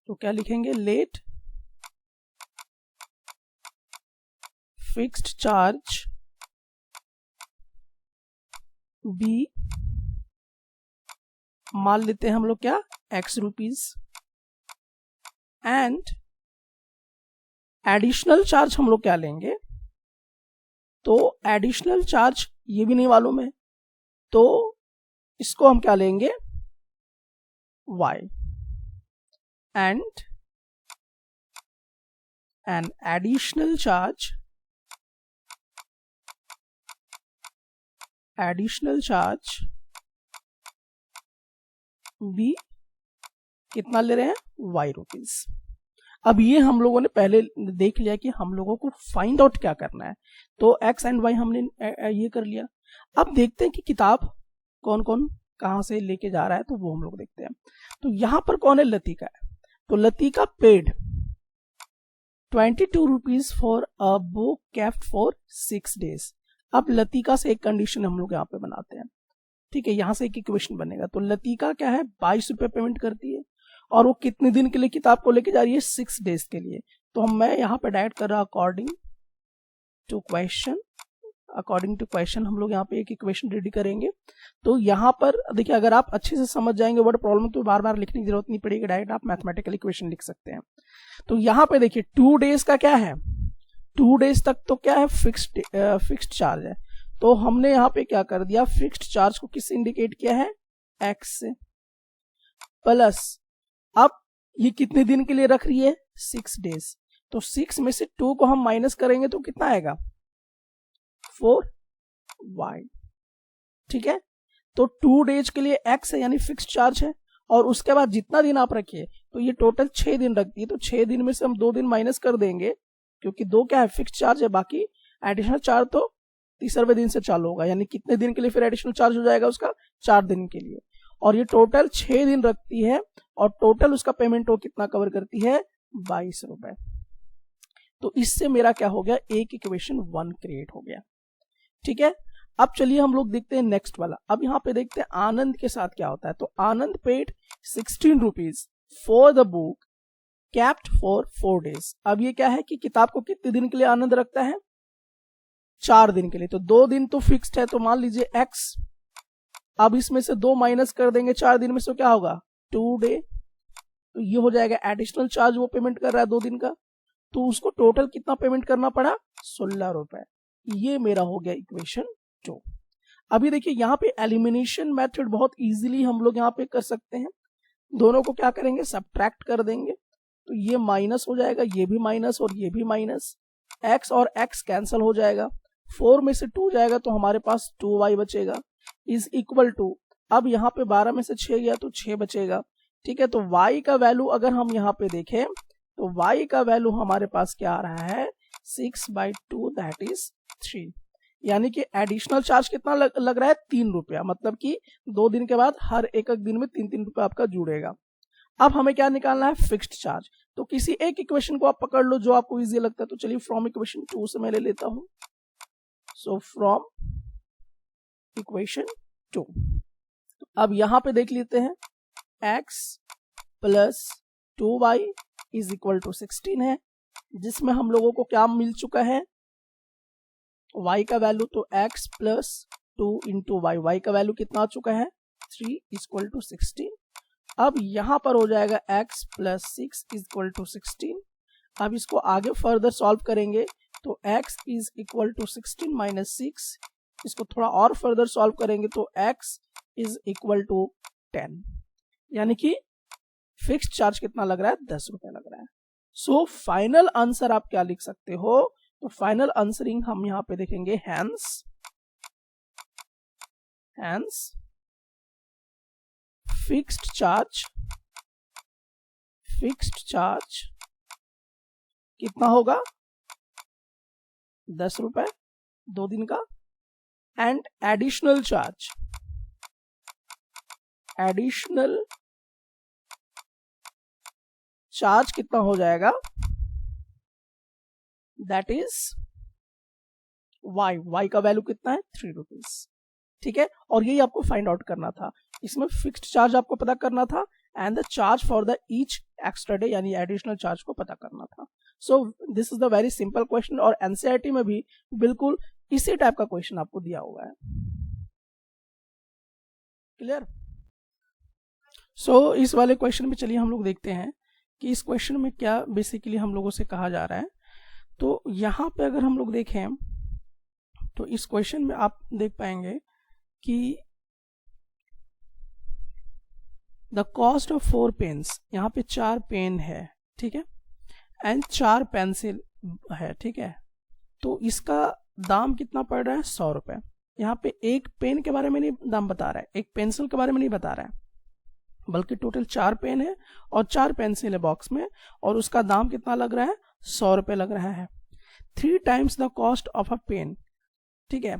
तो क्या लिखेंगे, लेट फिक्स्ड चार्ज बी, मान लेते हैं हम लोग क्या, x rupees, and additional charge हम लोग क्या लेंगे, तो एडिशनल चार्ज ये भी नहीं मालूम है, तो इसको हम क्या लेंगे, y, and an additional charge be कितना ले रहे हैं, y रुपीज। अब ये हम लोगों ने पहले देख लिया कि हम लोगों को फाइंड आउट क्या करना है, तो x एंड y हमने ये कर लिया। अब देखते हैं कि किताब कौन कौन कहाँ से लेके जा रहा है, तो वो हम लोग देखते हैं। तो यहाँ पर कौन है, लतिका है। तो Latika paid 22 rupees for a book kept for 6 days। अब लतिका से एक कंडीशन हम लोग यहाँ पे बनाते हैं। ठीक है, यहाँ से एक इक्वेशन बनेगा। तो लतिका क्या है, 22 रुपये पेमेंट करती है और वो कितने दिन के लिए किताब को लेके जा रही है, 6 days के लिए। तो मैं यहाँ पे डायरेक्ट कर रहा हूँ अकॉर्डिंग टू क्वेश्चन हम लोग यहाँ पे एक इक्वेशन रेडी करेंगे। तो यहाँ पर देखिए, अगर आप अच्छे से समझ जाएंगे वर्ड प्रॉब्लम तो बार बार लिखने की जरूरत नहीं पड़ेगी, डायरेक्ट आप मैथमेटिकल इक्वेशन लिख सकते हैं। तो यहाँ पे देखिए 2 days का क्या है, 2 days तक तो क्या है, फिक्स्ड चार्ज है। तो हमने यहाँ पे क्या कर दिया, फिक्स्ड चार्ज को किससे इंडिकेट किया है, x से, प्लस अब ये कितने दिन के लिए रख रही है, 6 days। तो 6 में से 2 को हम माइनस करेंगे तो कितना आएगा, 4y। ठीक है, तो 2 days के लिए x है यानी फिक्स्ड चार्ज है, और उसके बाद जितना दिन आप रखिए, तो ये टोटल 6 दिन रखती है। तो 6 दिन में से हम 2 दिन माइनस कर देंगे, क्योंकि 2 क्या है, फिक्स्ड चार्ज है, बाकी एडिशनल चार्ज तो 30वें दिन से चालू होगा, यानी कितने दिन के लिए फिर एडिशनल चार्ज हो जाएगा उसका, 4 दिन के लिए। और ये टोटल 6 दिन रखती है, और टोटल उसका पेमेंट वो कितना कवर करती है, 22 रुपए। तो इससे मेरा क्या हो गया, एक इक्वेशन 1 क्रिएट हो गया। ठीक है, अब चलिए हम लोग देखते हैं नेक्स्ट वाला। अब यहाँ पे देखते हैं आनंद के साथ क्या होता है। तो Anand paid 16 rupees for the book kept for 4 days। अब ये क्या है कि किताब को कितने दिन के लिए आनंद रखता है, 4 दिन के लिए। तो 2 दिन तो फिक्स्ड है, तो मान लीजिए x, अब इसमें से 2 माइनस कर देंगे 4 दिन में से, क्या होगा, 2 day। तो ये हो जाएगा एडिशनल चार्ज वो पेमेंट कर रहा है 2 दिन का, तो उसको टोटल कितना पेमेंट करना पड़ा, 16 रुपए। ये मेरा हो गया इक्वेशन 2। अभी देखिए यहाँ पे एलिमिनेशन मेथड बहुत इजीली हम लोग यहाँ पे कर सकते हैं। दोनों को क्या करेंगे, सब्ट्रैक्ट कर देंगे, तो ये माइनस हो जाएगा, ये भी माइनस और ये भी माइनस, x और x कैंसिल हो जाएगा, 4 में से 2 जाएगा तो हमारे पास 2y बचेगा, इज इक्वल टू, अब यहाँ पे 12 में से 6 गया तो 6 बचेगा। ठीक है, तो y का वैल्यू अगर हम यहाँ पे देखें तो y का वैल्यू हमारे पास क्या आ रहा है, 6/2 दैट इज 3। यानी कि एडिशनल चार्ज कितना लग रहा है, 3 रुपया, मतलब कि 2 दिन के बाद हर एक दिन में 3-3 रुपया आपका जुड़ेगा। अब हमें क्या निकालना है, फिक्स्ड चार्ज। तो किसी एक इक्वेशन को आप पकड़ लो जो आपको इजी लगता है। तो चलिए फ्रॉम इक्वेशन 2 से मैं ले लेता हूं। सो फ्रॉम इक्वेशन 2, अब यहां पे देख लेते हैं x plus 2y is equal to 16 है, जिसमें हम लोगों को क्या मिल चुका है, y का वैल्यू, तो x प्लस 2 इंटू y का वैल्यू कितना आ चुका है 3 इक्वल टू 16। अब यहां पर हो जाएगा x प्लस 6 इक्वल टू 16। अब इसको आगे फर्दर सॉल्व करेंगे तो x is equal to 16 minus 6, इसको थोड़ा और फर्दर सॉल्व करेंगे तो x इज इक्वल टू 10, यानी कि फिक्स्ड चार्ज कितना लग रहा है 10 रुपए लग रहा है। सो फाइनल आंसर आप क्या लिख सकते हो, तो फाइनल आंसरिंग हम यहां पे देखेंगे हैंस फिक्स्ड चार्ज कितना होगा 10 रुपए 2 दिन का, एंड एडिशनल चार्ज कितना हो जाएगा, दैट इज y का वैल्यू कितना है 3 रुपीज। ठीक है, और यही आपको फाइंड आउट करना था, इसमें फिक्स्ड चार्ज आपको पता करना था and the charge for the each extra day यानी एडिशनल चार्ज को पता करना था। So this is the very simple question, और एनसीईआरटी में भी बिल्कुल इसी टाइप का क्वेश्चन आपको दिया हुआ है। क्लियर? सो इस वाले क्वेश्चन में चलिए हम लोग देखते हैं कि इस क्वेश्चन में क्या बेसिकली हम लोगों से कहा जा रहा है। तो यहाँ पे अगर हम लोग देखें तो इस क्वेश्चन में आप देख पाएंगे कि द कॉस्ट ऑफ 4 पेन्स, यहाँ पे 4 पेन है, ठीक है, एंड 4 पेंसिल है, ठीक है, तो इसका दाम कितना पड़ रहा है 100 रुपए। यहाँ पे एक पेन के बारे में नहीं दाम बता रहा है, एक पेंसिल के बारे में नहीं बता रहा है, बल्कि टोटल 4 पेन है और 4 पेंसिल है बॉक्स में, और उसका दाम कितना लग रहा है 100 रुपए लग रहा है। 3 times the cost of a pen, ठीक है।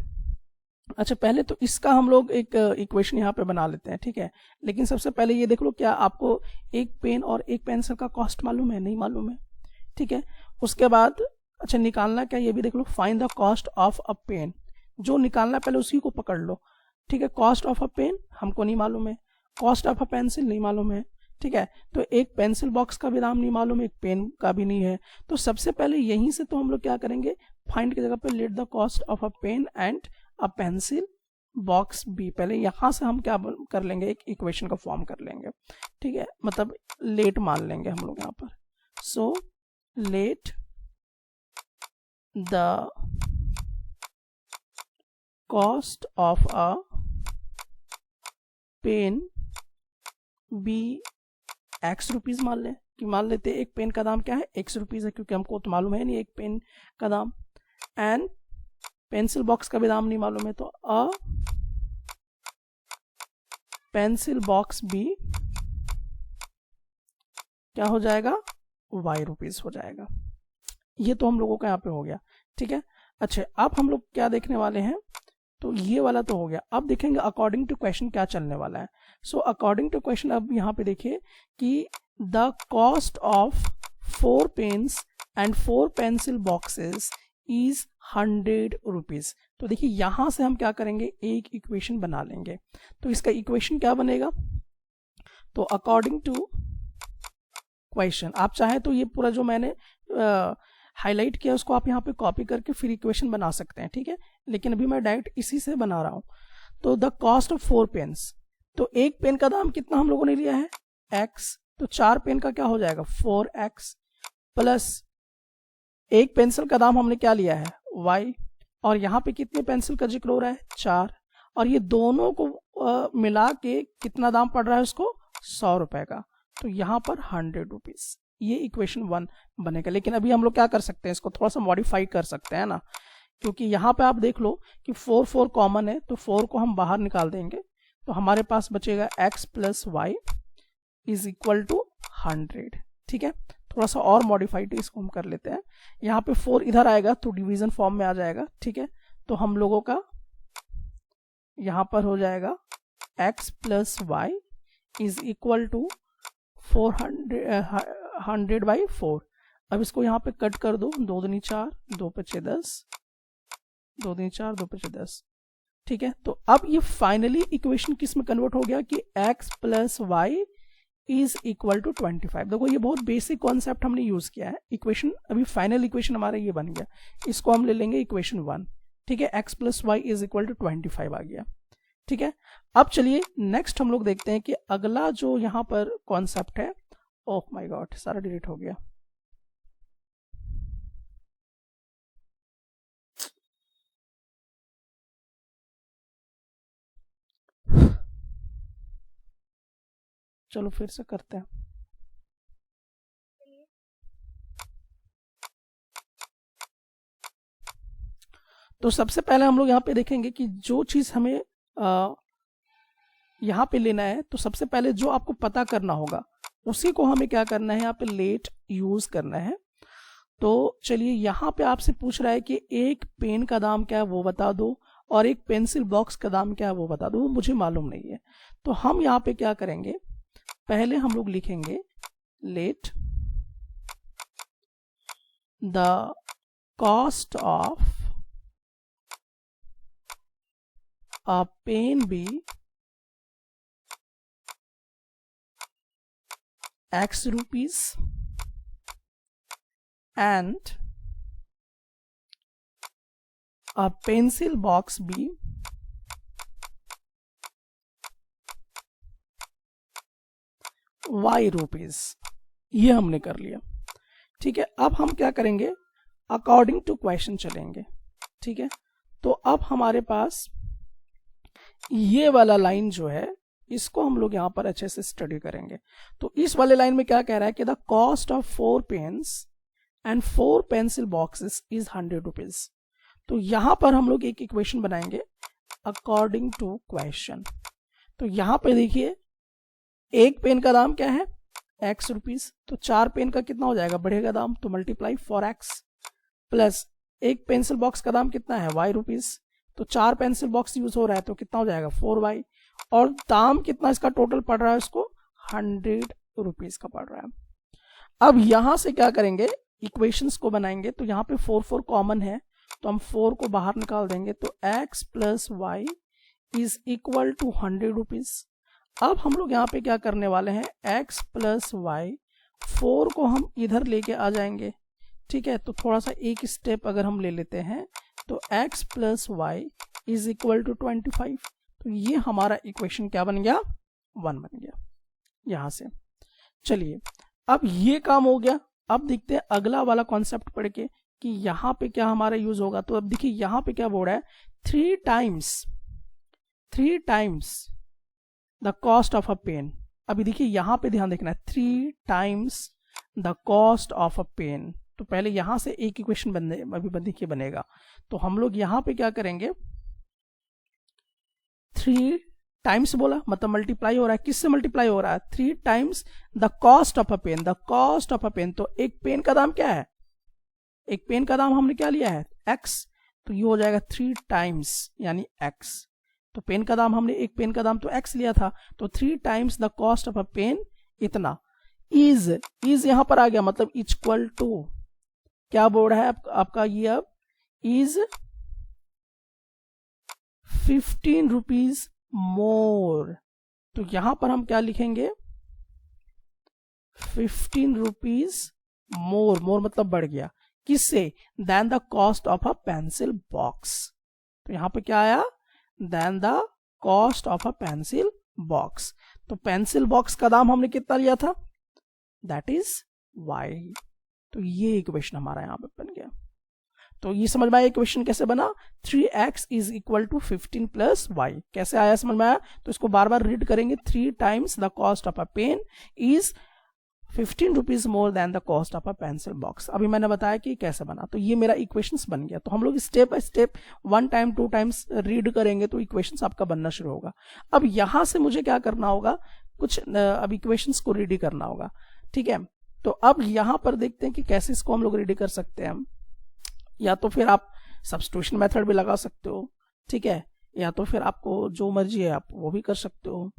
अच्छा, पहले तो इसका हम लोग एक इक्वेशन यहाँ पे बना लेते हैं, ठीक है, लेकिन सबसे पहले ये देख लो, क्या आपको एक पेन और एक पेंसिल का कॉस्ट मालूम है? नहीं मालूम है, ठीक है। उसके बाद अच्छा निकालना क्या, ये भी देख लो, find the cost of a pen, जो निकालना पहले उसी को पकड़ लो, ठीक है। कॉस्ट ऑफ अ पेन हमको नहीं मालूम है, कॉस्ट ऑफ अ पेंसिल नहीं मालूम है, ठीक है, तो एक पेंसिल बॉक्स का भी दाम नहीं मालूम है, एक पेन का भी नहीं है। तो सबसे पहले यहीं से तो हम लोग क्या करेंगे, फाइंड की जगह पे let the cost of a pen and a pencil box be, पहले यहां से हम क्या कर लेंगे, एक इक्वेशन का फॉर्म कर लेंगे, ठीक है, मतलब लेट मान लेंगे हम लोग यहाँ पर। So let the cost of a pen be x rupees मान लें, कि मान लेते एक पेन का दाम क्या है एक्स रुपीज है, क्योंकि हमको तो मालूम है नहीं एक पेन का दाम, एंड पेंसिल बॉक्स का भी दाम नहीं मालूम है, तो अ पेंसिल बॉक्स बी क्या हो जाएगा वाई रुपीज हो जाएगा। ये तो हम लोगों का यहाँ पे हो गया, ठीक है। अच्छा, अब हम लोग क्या देखने वाले हैं, तो ये वाला तो हो गया, अब देखेंगे अकॉर्डिंग टू क्वेश्चन क्या चलने वाला है। सो अकॉर्डिंग टू क्वेश्चन अब यहाँ पे देखिए कि the cost of 4 pens and 4 pencil boxes is 100 rupees. तो देखिए यहां से हम क्या करेंगे, एक इक्वेशन बना लेंगे। तो इसका इक्वेशन क्या बनेगा, तो अकॉर्डिंग टू क्वेश्चन, आप चाहे तो ये पूरा जो मैंने हाईलाइट किया उसको आप यहाँ पे कॉपी करके फिर इक्वेशन बना सकते हैं, ठीक है, लेकिन अभी मैं डायरेक्ट इसी से बना रहा हूं। तो द कॉस्ट ऑफ 4 पेन्स, तो एक पेन का दाम कितना हम लोगों ने लिया है x, तो 4 पेन का क्या हो जाएगा 4x, प्लस एक पेंसिल का दाम हमने क्या लिया है y, और यहाँ पे कितने पेंसिल का जिक्र हो रहा है 4, और ये दोनों को मिला के कितना दाम पड़ रहा है उसको 100 रुपए का, तो यहाँ पर 100 रुपीज। ये इक्वेशन 1 बनेगा। लेकिन अभी हम लोग क्या कर सकते हैं, इसको थोड़ा सा मॉडिफाई कर सकते हैं ना, क्योंकि यहाँ पे आप देख लो कि 4 4 कॉमन है, तो 4 को हम बाहर निकाल देंगे, तो हमारे पास बचेगा x plus y is equal to 100, ठीक है। थोड़ा सा और मॉडिफाइड इसको हम कर लेते हैं, यहाँ पे 4 इधर आएगा तो डिवीजन फॉर्म में आ जाएगा, ठीक है, तो हम लोगों का यहाँ पर हो जाएगा x plus y is equal to 100/4। अब इसको यहाँ पे कट कर दो, 2 दूनी 4, 2 पचे 10, 2 दूनी 4, 2 पचे 10, ठीक है। तो अब ये फाइनली इक्वेशन किस में कन्वर्ट हो गया कि x plus y is equal to 25। देखो ये बहुत बेसिक कॉन्सेप्ट हमने यूज किया है। इक्वेशन अभी फाइनल इक्वेशन हमारा ये बन गया, इसको हम ले लेंगे इक्वेशन 1, ठीक है। x plus y is equal to 25 आ गया, ठीक है। अब चलिए नेक्स्ट हम लोग देखते हैं कि अगला जो यहाँ पर कॉन्सेप्ट है, ओह माय गॉड सारा डिलीट हो गया। चलो फिर से करते हैं। तो सबसे पहले हम लोग यहाँ पे देखेंगे कि जो चीज हमें यहाँ पे लेना है, तो सबसे पहले जो आपको पता करना होगा उसी को हमें क्या करना है, यहाँ पे लेट यूज करना है। तो चलिए यहाँ पे आपसे पूछ रहा है कि एक पेन का दाम क्या है वो बता दो, और एक पेंसिल बॉक्स का दाम क्या है वो बता दो, वो मुझे मालूम नहीं है। तो हम यहाँ पे क्या करेंगे, पहले हम लोग लिखेंगे late the cost of a pen be X rupees and a pencil box be Y rupees। ये हमने कर लिया, ठीक है। अब हम क्या करेंगे, अकॉर्डिंग टू क्वेश्चन चलेंगे, ठीक है। तो अब हमारे पास ये वाला लाइन जो है इसको हम लोग यहाँ पर अच्छे से स्टडी करेंगे। तो इस वाले लाइन में क्या कह रहा है कि the cost of 4 pens and 4 pencil boxes is 100 rupees. तो यहाँ पर हम लोग एक इक्वेशन बनाएंगे अकॉर्डिंग टू क्वेश्चन। तो यहाँ पे देखिए एक पेन का दाम क्या है x रुपीज, तो 4 पेन का कितना हो जाएगा, बढ़ेगा दाम, तो मल्टीप्लाई 4x, प्लस एक पेंसिल बॉक्स का दाम कितना है y रुपीज, तो 4 पेंसिल बॉक्स यूज हो रहा है तो कितना हो जाएगा 4y, और दाम कितना इसका टोटल पड़ रहा है, इसको 100 रुपीज का पड़ रहा है। अब यहां से क्या करेंगे, इक्वेशंस को बनाएंगे। तो यहाँ पे 4 कॉमन है, तो हम 4 को बाहर निकाल देंगे, तो x plus y is equal to 100 rupees. अब हम लोग यहाँ पे क्या करने वाले हैं, x प्लस वाई 4 को हम इधर लेके आ जाएंगे, ठीक है। तो थोड़ा सा एक स्टेप अगर हम ले लेते हैं, तो x plus y is equal to 25। तो ये हमारा इक्वेशन क्या बन गया, 1 बन गया यहां से। चलिए अब ये काम हो गया। अब देखते हैं अगला वाला कॉन्सेप्ट पढ़ के कि यहाँ पे क्या हमारा यूज होगा। तो अब देखिए यहाँ पे क्या बोल रहा है, 3 times the cost of a pen. अभी देखिए यहाँ पे ध्यान देखना है, 3 times the cost of a pen. तो पहले यहां से एक इक्वेशन देखिए बनेगा। तो हम लोग यहां पे क्या करेंगे, 3 टाइम्स बोला मतलब मल्टीप्लाई हो रहा है, किससे मल्टीप्लाई हो रहा है, 3 times the cost of a pen. The cost of a pen, तो एक पेन का दाम क्या है, एक पेन का दाम हमने क्या लिया है x, तो ये हो जाएगा 3 टाइम्स यानी x। तो पेन का दाम हमने, एक पेन का दाम तो x लिया था, तो 3 times the cost of a pen इतना। इज यहां पर आ गया, मतलब इक्वल टू क्या बोल रहा है आपका ये, अब इज 15 रुपीज मोर। तो यहां पर हम क्या लिखेंगे, 15 रुपीज मोर मतलब बढ़ गया, किससे, then the cost of a pencil box. तो यहां पे क्या आया, then the cost of a pencil box. तो पेंसिल बॉक्स का दाम हमने कितना लिया था, दैट इज y। तो ये इक्वेशन हमारा यहाँ पे बन गया। तो ये समझ में आया इक्वेशन कैसे बना, 3x is equal to 15 plus y. कैसे आया समझ में आया, तो इसको बार बार रीड करेंगे, 3 times the cost of a pen is 15 rupees more than the cost of a pencil box. अभी मैंने बताया कि कैसे बना, तो ये मेरा इक्वेशंस बन गया। तो हम लोग step by step 1 time 2 times read करेंगे तो इक्वेशंस आपका बनना शुरू होगा। अब यहां से मुझे क्या करना होगा, कुछ अब इक्वेशंस को रेडी करना होगा, ठीक है। तो अब यहां पर देखते हैं कि कैसे इसको हम लोग रेडी कर सकते हैं। या तो फिर आप सब्स्टिट्यूशन मेथड भी लगा सकते हो, ठीक है, या तो फिर आपको जो मर्जी है आप वो भी कर सकते हो।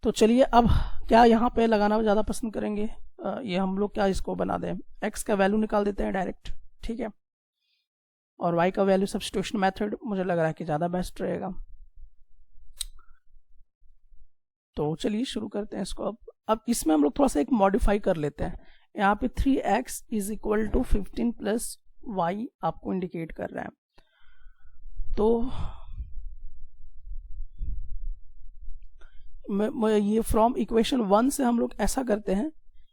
तो चलिए अब क्या यहाँ पे लगाना ज़्यादा पसंद करेंगे, ये हम लोग क्या इसको बना दें, x का वैल्यू निकाल देते हैं डायरेक्ट, ठीक है, और y का वैल्यू सब्स्टिट्यूशन मेथड मुझे लग रहा है कि ज़्यादा बेस्ट रहेगा। तो चलिए शुरू करते हैं इसको। अब इसमें हम लोग थोड़ा सा एक मॉडिफाई कर लेते हैं। यहाँ पे 3x is equal to 15 plus y आपको इंडिकेट कर रहा है। तो ये फ्रॉम इक्वेशन 1 से हम लोग ऐसा करते हैं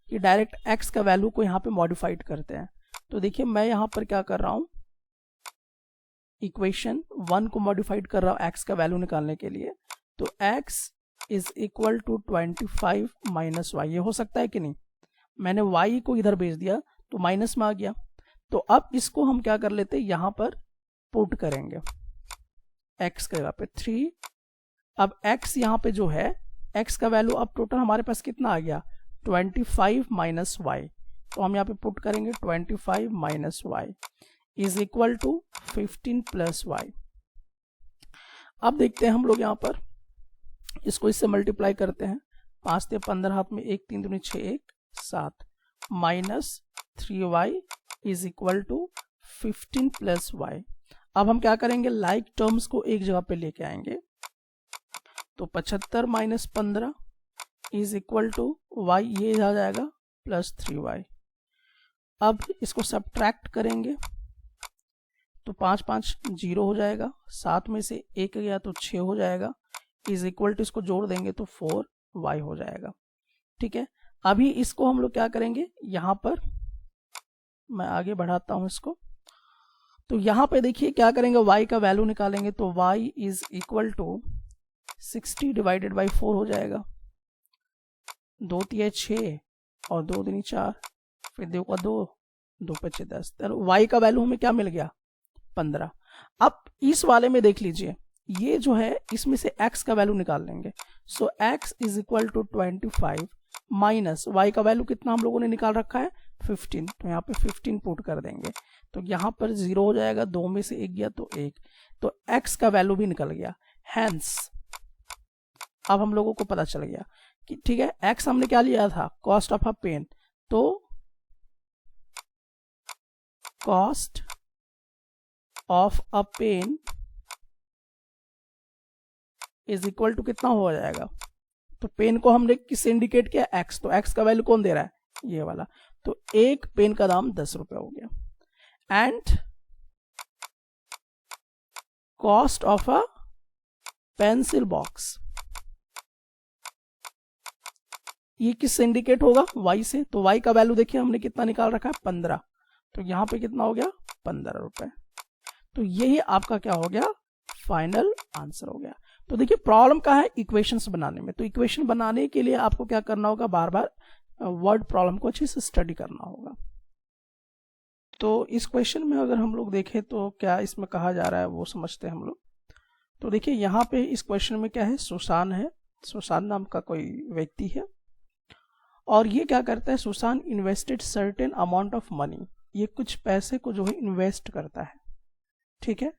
कि डायरेक्ट x का वैल्यू को यहाँ पे मॉडिफाइड करते हैं। तो देखिए मैं यहाँ पर क्या कर रहा हूँ, इक्वेशन 1 को मॉडिफाइड कर रहा हूँ x का वैल्यू निकालने के लिए। तो x is equal to 25 minus y, ये हो सकता है कि नहीं, मैंने y को इधर भेज दिया तो माइनस में आ गया। तो अब इसको हम क्या कर लेते हैं, यहाँ पर पुट करेंगे x के जगह पे 3। अब x यहाँ पे जो है, x का वैल्यू अब टोटल हमारे पास कितना आ गया, 25 माइनस वाई। तो हम यहाँ पे पुट करेंगे 25 minus y is equal to 15 plus y. अब देखते हैं हम लोग यहाँ पर इसको इससे मल्टीप्लाई करते हैं। 5 से 15 हाथ में 1 3 दूनी 6 1 7 minus 3y is equal to 15 plus y. अब हम क्या करेंगे, लाइक टर्म्स को एक जगह पे लेके आएंगे। तो 75 minus 15 is equal to y, ये आ जाएगा प्लस 3y। अब इसको सब्ट्रैक्ट करेंगे तो 5 5 0 हो जाएगा, 7 में से 1 गया तो 6 हो जाएगा, इज इक्वल टू इसको जोड़ देंगे तो 4y हो जाएगा। ठीक है, अभी इसको हम लोग क्या करेंगे, यहाँ पर मैं आगे बढ़ाता हूं इसको। तो यहाँ पे देखिए क्या करेंगे, y का वैल्यू निकालेंगे तो y is equal to 60 divided by 4 हो जाएगा। 2 3 6 और 2 दूनी 4, फिर 2 का 2 2 5 10। तो y का वैल्यू हमें क्या मिल गया, 15। अब इस वाले में देख लीजिए, ये जो है इसमें से x का वैल्यू निकाल लेंगे। So x is equal to 25 minus y का वैल्यू कितना हम लोगों ने निकाल रखा है, 15। तो यहाँ पे 15 पुट कर देंगे तो यहाँ पर 0 हो जाएगा, 2 में से 1 गया तो 1, तो x का वैल्यू भी निकल गया। हैंस अब हम लोगों को पता चल गया कि ठीक है, x हमने क्या लिया था, कॉस्ट ऑफ अ पेन। तो cost of a pen is equal to कितना हो जाएगा, तो पेन को हमने किससे इंडिकेट किया, x, तो x का वैल्यू कौन दे रहा है, ये वाला। तो एक पेन का दाम 10 रुपए हो गया। And cost of a pencil box, ये किससे इंडिकेट होगा, y से। तो y का वैल्यू देखिए हमने कितना निकाल रखा है, 15। तो यहां पे कितना हो गया, 15 रुपए। तो यही आपका क्या हो गया, फाइनल आंसर हो गया। तो देखिए प्रॉब्लम का है इक्वेशंस बनाने में। तो इक्वेशन बनाने के लिए आपको क्या करना होगा, बार बार वर्ड प्रॉब्लम को अच्छे से स्टडी करना होगा। तो इस क्वेश्चन में अगर हम लोग देखें तो क्या इसमें कहा जा रहा है वो समझते हैं हम लोग। तो देखिए यहाँ पे इस क्वेश्चन में क्या है, सुसान है, सुसान नाम का कोई व्यक्ति है और ये क्या करता है, Susan invested certain amount of money, ये कुछ पैसे को जो है इन्वेस्ट करता है। ठीक है,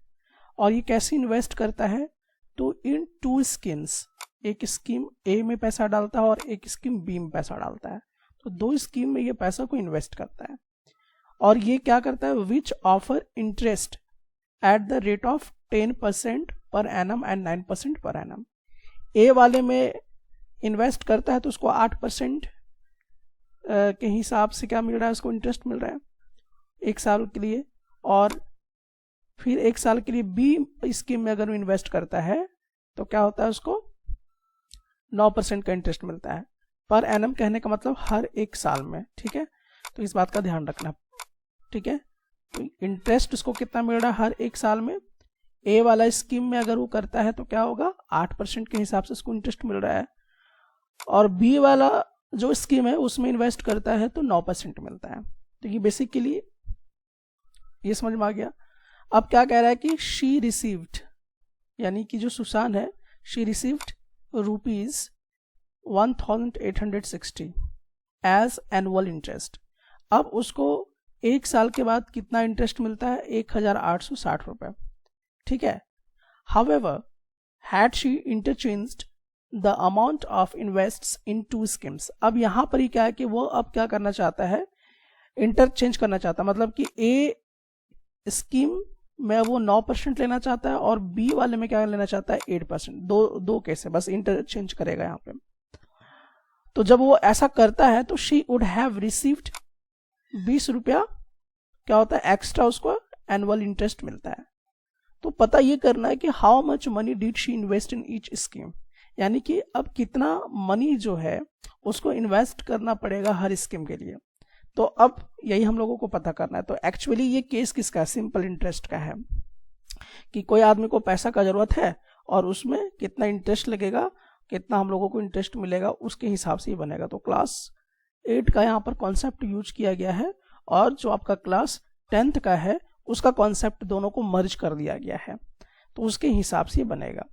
और ये कैसे इन्वेस्ट करता है, तो इन 2 स्कीम्स, एक स्कीम ए में पैसा डालता है और एक स्कीम बी में पैसा डालता है। तो 2 स्कीम में ये पैसा को इन्वेस्ट करता है और ये क्या करता है, which offer interest eight the rate of 10% per annum and 9% per annum. ए वाले में इन्वेस्ट करता है तो उसको 8% के हिसाब से क्या मिल रहा है, उसको इंटरेस्ट मिल रहा है 1 साल के लिए, और फिर 1 साल के लिए बी स्कीम में अगर इन्वेस्ट करता है तो क्या होता है, उसको 9% का इंटरेस्ट मिलता है पर एनम, कहने का मतलब हर 1 साल में। ठीक है, तो इस बात का ध्यान रखना। ठीक है, तो इंटरेस्ट उसको कितना मिल रहा है, हर 1 साल में। ए वाला स्कीम में अगर वो करता है तो क्या होगा, 8% के हिसाब से उसको इंटरेस्ट मिल रहा है, और बी वाला जो स्कीम है उसमें इन्वेस्ट करता है तो 9% मिलता है। तो ये बेसिकली ये समझ में आ गया। अब क्या कह रहा है कि शी रिसीव्ड, यानी कि जो सुसान है, she received ₹1860 as annual interest. अब उसको 1 साल के बाद कितना इंटरेस्ट मिलता है, 1860 रुपए। ठीक है, however had she interchanged the amount of invests in 2 schemes. अब यहां पर ही क्या है कि वो अब क्या करना चाहता है, इंटरचेंज करना चाहता है, मतलब कि ए स्कीम में वो 9% लेना चाहता है और बी वाले में क्या लेना चाहता है, 8%। दो केस है, बस इंटरचेंज करेगा यहाँ पे। तो जब वो ऐसा करता है तो शी वुड हैव रिसीव्ड 20 रुपया क्या होता है एक्स्ट्रा, उसको एनुअल इंटरेस्ट मिलता है। तो पता ये करना है कि how much money did she invest in each scheme, यानी कि अब कितना मनी जो है उसको इन्वेस्ट करना पड़ेगा हर स्कीम के लिए। तो अब यही हम लोगों को पता करना है। तो एक्चुअली ये केस किसका है, सिंपल इंटरेस्ट का है, कि कोई आदमी को पैसा का जरूरत है और उसमें कितना इंटरेस्ट लगेगा, कितना हम लोगों को इंटरेस्ट मिलेगा, उसके हिसाब से ही बनेगा। तो क्लास 8 का यहाँ पर कॉन्सेप्ट यूज किया गया है और जो आपका क्लास 10th का है उसका कॉन्सेप्ट दोनों को मर्ज कर दिया गया है, तो उसके हिसाब से बनेगा।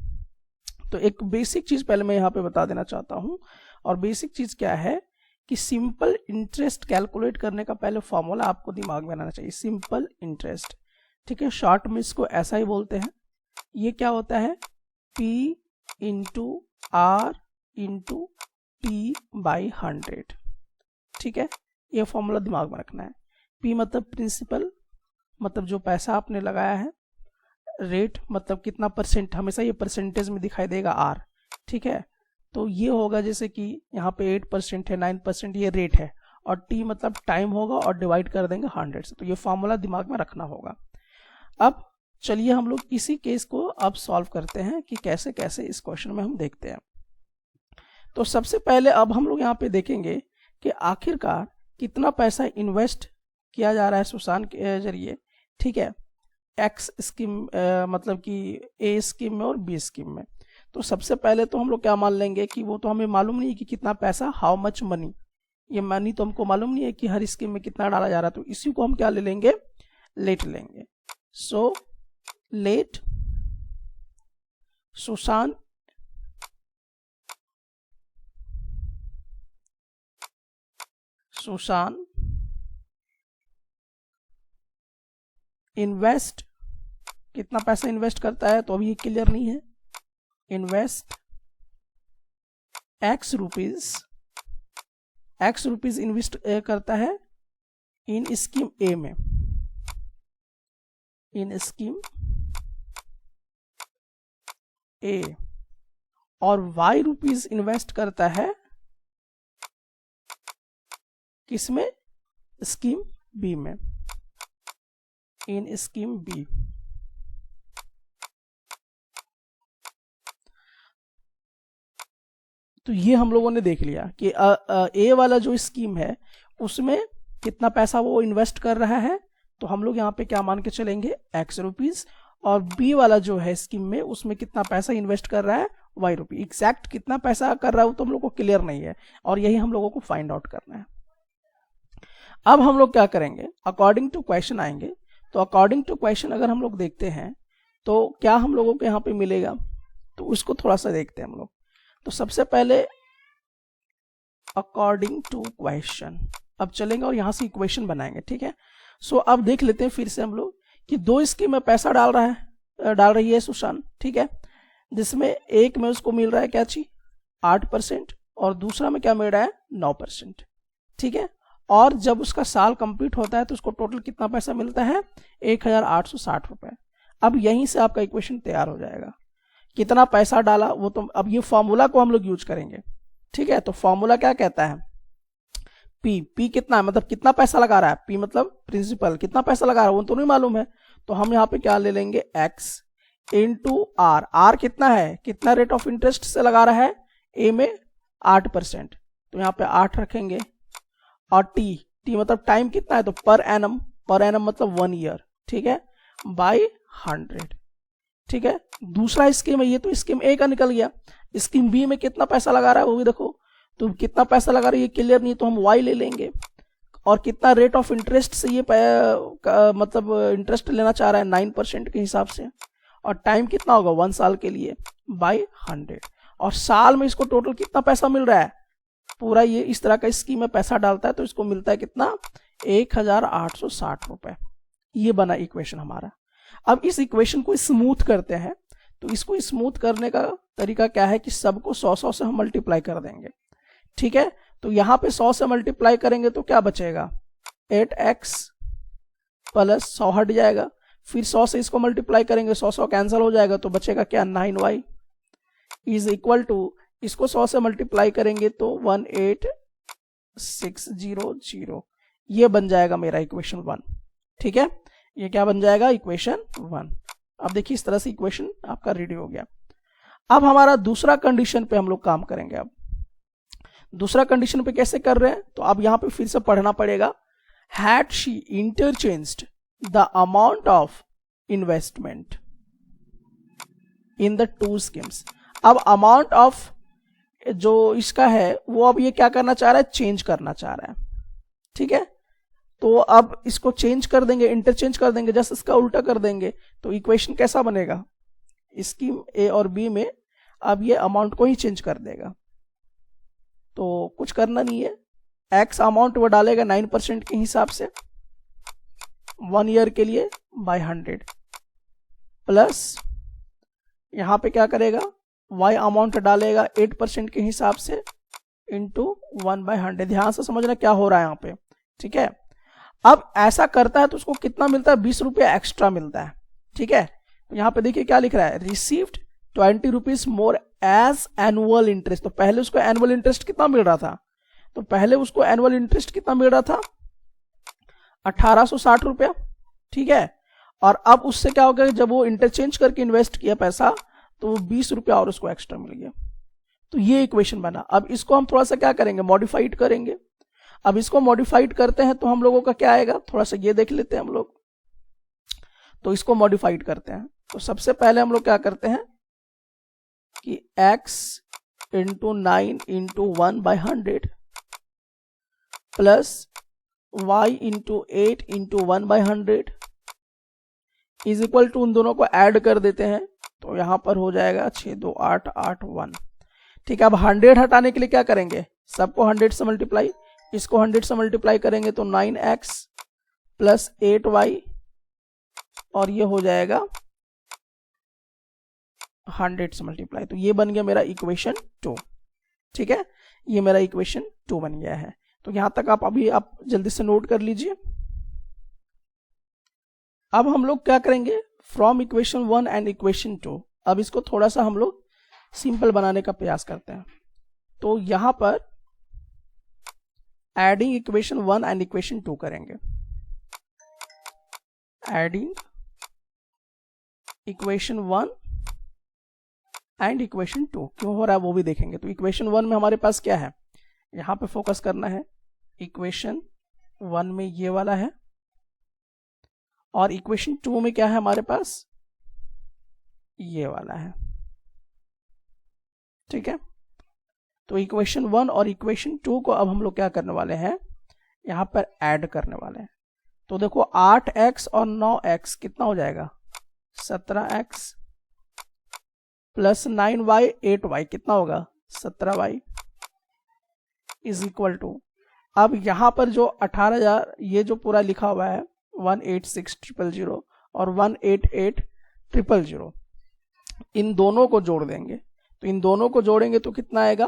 तो एक बेसिक चीज पहले मैं यहाँ पे बता देना चाहता हूँ, और बेसिक चीज क्या है कि सिंपल इंटरेस्ट कैलकुलेट करने का पहले फॉर्मूला आपको दिमाग में आना चाहिए, सिंपल इंटरेस्ट, ठीक है। शॉर्ट में इसको ऐसा ही बोलते हैं, ये क्या होता है P into R into T by 100, ठीक है। ये फॉर्मूला दिमाग में रखना है। P मतलब प्रिंसिपल, मतलब जो पैसा आपने लगाया है, रेट मतलब कितना परसेंट, हमेशा ये परसेंटेज में दिखाई देगा R, ठीक है। तो ये होगा जैसे कि यहाँ पे 8% है, 9% ये रेट है, और T मतलब टाइम होगा और डिवाइड कर देंगे 100 से। तो ये फॉर्मूला दिमाग में रखना होगा। अब चलिए हम लोग इसी केस को अब सॉल्व करते हैं कि कैसे कैसे इस क्वेश्चन में हम देखते हैं। तो सबसे पहले अब हम लोग यहाँ पे देखेंगे कि आखिरकार कितना पैसा इन्वेस्ट किया जा रहा है सुशांत के जरिए, ठीक है, एक्स स्कीम मतलब कि ए स्कीम में और बी स्कीम में। तो सबसे पहले तो हम लोग क्या मान लेंगे कि वो तो हमें मालूम नहीं है कि कितना पैसा, हाउ मच मनी, ये मनी तो हमको मालूम नहीं है कि हर स्कीम में कितना डाला जा रहा है। तो इसी को हम क्या ले लेंगे, लेट लेंगे। सो लेट सुशांत इन्वेस्ट, कितना पैसा इन्वेस्ट करता है, तो अभी ये क्लियर नहीं है। इन्वेस्ट एक्स रुपीज इन्वेस्ट करता है इन स्कीम ए में, इन स्कीम ए, और वाई रुपीज इन्वेस्ट करता है किसमें, स्कीम बी में, इन स्कीम बी। तो ये हम लोगों ने देख लिया कि ए वाला जो स्कीम है उसमें कितना पैसा वो इन्वेस्ट कर रहा है, तो हम लोग यहाँ पे क्या मान के चलेंगे, एक्स रुपीज, और बी वाला जो है स्कीम में उसमें कितना पैसा इन्वेस्ट कर रहा है, वाई रुपीज। एग्जैक्ट कितना पैसा कर रहा है वो तो हम लोग को क्लियर नहीं है, और यही हम लोगों को फाइंड आउट करना है। अब हम लोग क्या करेंगे, अकॉर्डिंग टू क्वेश्चन आएंगे। तो अकॉर्डिंग टू क्वेश्चन अगर हम लोग देखते हैं तो क्या हम लोगों को यहाँ पे मिलेगा, तो उसको थोड़ा सा देखते हैं हम लोग। तो सबसे पहले अकॉर्डिंग टू क्वेश्चन अब चलेंगे और यहां से इक्वेशन बनाएंगे, ठीक है। सो अब देख लेते हैं फिर से हम लोग कि दो स्कीम में पैसा डाल रही है सुशांत, ठीक है, जिसमें एक में उसको मिल रहा है क्या चीज, 8%, और दूसरा में क्या मिल रहा है, 9%, ठीक है। और जब उसका साल कंप्लीट होता है तो उसको टोटल कितना पैसा मिलता है, 1860 रुपए। अब यहीं से आपका इक्वेशन तैयार हो जाएगा, कितना पैसा डाला वो तो, अब ये फॉर्मूला को हम लोग यूज करेंगे, ठीक है। तो फॉर्मूला क्या कहता है, पी कितना है, मतलब कितना पैसा लगा रहा है, पी मतलब प्रिंसिपल, कितना पैसा लगा रहा है वो तो नहीं मालूम है, तो हम यहाँ पे क्या ले लेंगे, एक्स इंटू आर, आर कितना है, कितना रेट ऑफ इंटरेस्ट से लगा रहा है, ए में 8%, तो यहाँ पे 8 रखेंगे, और टी मतलब टाइम कितना है, तो पर एनम मतलब 1 ईयर, ठीक है, बाई 100, ठीक है। दूसरा स्कीम है ये, तो स्कीम ए का निकल गया। स्कीम बी में कितना पैसा लगा रहा है वो भी देखो, तो कितना पैसा लगा रहा है ये क्लियर नहीं, तो हम वाई ले लेंगे, और कितना रेट ऑफ इंटरेस्ट से ये मतलब इंटरेस्ट लेना चाह रहा है 9% के हिसाब से, और टाइम कितना होगा 1 साल के लिए, बाई 100, और साल में इसको टोटल कितना पैसा मिल रहा है, पूरा ये इस तरह का स्कीम में पैसा डालता है तो इसको मिलता है कितना, 1860 रुपए। ये बना इक्वेशन हमारा। अब इस इक्वेशन को स्मूथ करते हैं, तो इसको स्मूथ करने का तरीका क्या है कि सबको 100 से हम मल्टीप्लाई कर देंगे, ठीक है। तो यहाँ पे 100 से मल्टीप्लाई करेंगे तो क्या बचेगा, 8x प्लस 100 हट जाएगा, फिर 100 से इसको मल्टीप्लाई करेंगे, 100 कैंसिल हो जाएगा, तो बचेगा क्या, 9y इज इक्वल टू इसको 100 से मल्टीप्लाई करेंगे तो 18600, ये बन जाएगा मेरा इक्वेशन 1। ठीक है, ये क्या बन जाएगा, इक्वेशन 1। अब देखिए इस तरह से इक्वेशन आपका रेडी हो गया। अब हमारा दूसरा कंडीशन पे हम लोग काम करेंगे। अब दूसरा कंडीशन पे कैसे कर रहे हैं, तो अब यहां पे फिर से पढ़ना पड़ेगा। Had she interchanged the amount of investment in the two schemes. अब अमाउंट ऑफ जो इसका है वो अब ये क्या करना चाह रहा है, चेंज करना चाह रहा है। ठीक है, तो अब इसको चेंज कर देंगे, इंटरचेंज कर देंगे, जस्ट इसका उल्टा कर देंगे, तो इक्वेशन कैसा बनेगा, स्कीम ए और बी में अब ये अमाउंट को ही चेंज कर देगा। तो कुछ करना नहीं है, एक्स अमाउंट वो डालेगा 9% के हिसाब से 1 ईयर के लिए बाय 100, प्लस यहां पे क्या करेगा, y अमाउंट डालेगा 8% के हिसाब से इंटू 1/100। ध्यान से समझना क्या हो रहा है यहाँ पे। ठीक है, अब ऐसा करता है तो उसको कितना मिलता है, 20 रुपया एक्स्ट्रा मिलता है। ठीक है, तो यहाँ पे देखिए क्या लिख रहा है, received 20 rupees more as annual interest. तो पहले उसको एनुअल इंटरेस्ट कितना मिल रहा था, तो पहले उसको एनुअल इंटरेस्ट कितना मिल रहा था, 1860 रुपया। ठीक है, और अब उससे क्या हो गया, जब वो इंटरचेंज करके इन्वेस्ट किया पैसा तो वो 20 रुपया और उसको एक्स्ट्रा मिल गया। तो ये इक्वेशन बना। अब इसको हम थोड़ा सा क्या करेंगे, मॉडिफाइड करेंगे। अब इसको मॉडिफाइड करते हैं तो हम लोगों का क्या आएगा, थोड़ा सा ये देख लेते हैं हम लोग। तो इसको मॉडिफाइड करते हैं, तो सबसे पहले हम लोग क्या करते हैं कि x into 9 into 1/100 plus y into 8 into 1/100 is equal to, उन दोनों को ऐड कर देते हैं तो यहां पर हो जाएगा 62881। ठीक है, अब 100 हटाने के लिए क्या करेंगे, सबको 100 से मल्टीप्लाई, इसको 100 से मल्टीप्लाई करेंगे तो 9x प्लस 8y और ये हो जाएगा 100 से मल्टीप्लाई, तो ये बन गया मेरा इक्वेशन 2। ठीक है, ये मेरा इक्वेशन 2 बन गया है। तो यहां तक आप जल्दी से नोट कर लीजिए। अब हम लोग क्या करेंगे, फ्रॉम इक्वेशन 1 एंड इक्वेशन 2, अब इसको थोड़ा सा हम लोग सिंपल बनाने का प्रयास करते हैं। तो यहां पर एडिंग इक्वेशन 1 एंड इक्वेशन 2 करेंगे। एडिंग इक्वेशन 1 एंड इक्वेशन 2 क्यों हो रहा है वो भी देखेंगे। तो इक्वेशन 1 में हमारे पास क्या है, यहां पे फोकस करना है। इक्वेशन 1 में ये वाला है और इक्वेशन 2 में क्या है हमारे पास, ये वाला है। ठीक है, तो इक्वेशन 1 और इक्वेशन 2 को अब हम लोग क्या करने वाले हैं, यहां पर ऐड करने वाले हैं। तो देखो 8x और 9x कितना हो जाएगा, 17x प्लस 9y 8y कितना होगा, 17y इज इक्वल टू, अब यहां पर जो 18,000 ये जो पूरा लिखा हुआ है 186,000 और 188,000, इन दोनों को जोड़ देंगे। तो इन दोनों को जोड़ेंगे तो कितना आएगा,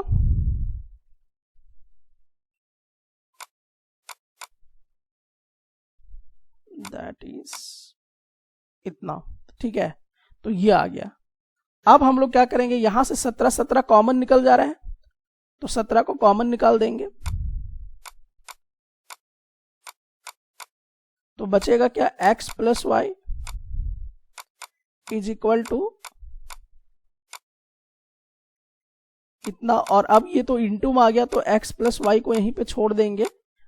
दैट इज इतना। ठीक है, तो ये आ गया। अब हम लोग क्या करेंगे, यहां से 17 कॉमन निकल जा रहा है तो 17 को कॉमन निकाल देंगे, तो बचेगा क्या, x plus y is equal to इतना। और अब ये तो इंटू में आ गया तो x प्लस वाई को यहीं पे छोड़ देंगे।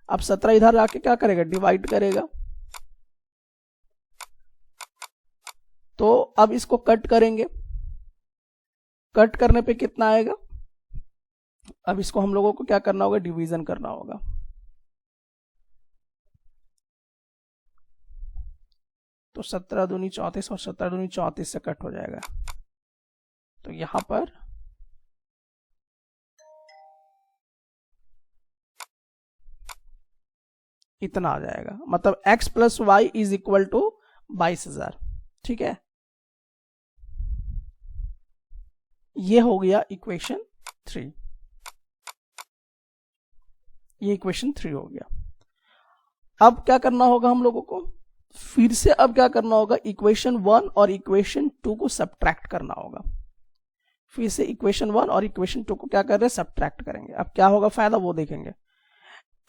अब 17 इधर आके क्या करेगा, डिवाइड करेगा। तो अब इसको कट करेंगे, कट करने पे कितना आएगा, अब इसको हम लोगों को क्या करना होगा, डिवीजन करना होगा। तो 17 दूनी 34 और 17 दूनी 34 से कट हो जाएगा। तो यहां पर इतना आ जाएगा, मतलब x plus y is equal to 22,000। ठीक है, ये हो गया इक्वेशन 3, ये इक्वेशन 3 हो गया। अब क्या करना होगा हम लोगों को, फिर से अब क्या करना होगा, इक्वेशन 1 और इक्वेशन 2 को सब्ट्रैक्ट करना होगा। फिर से इक्वेशन 1 और इक्वेशन 2 को क्या कर रहे हैं, सब्ट्रैक्ट करेंगे। अब क्या होगा फायदा वो देखेंगे।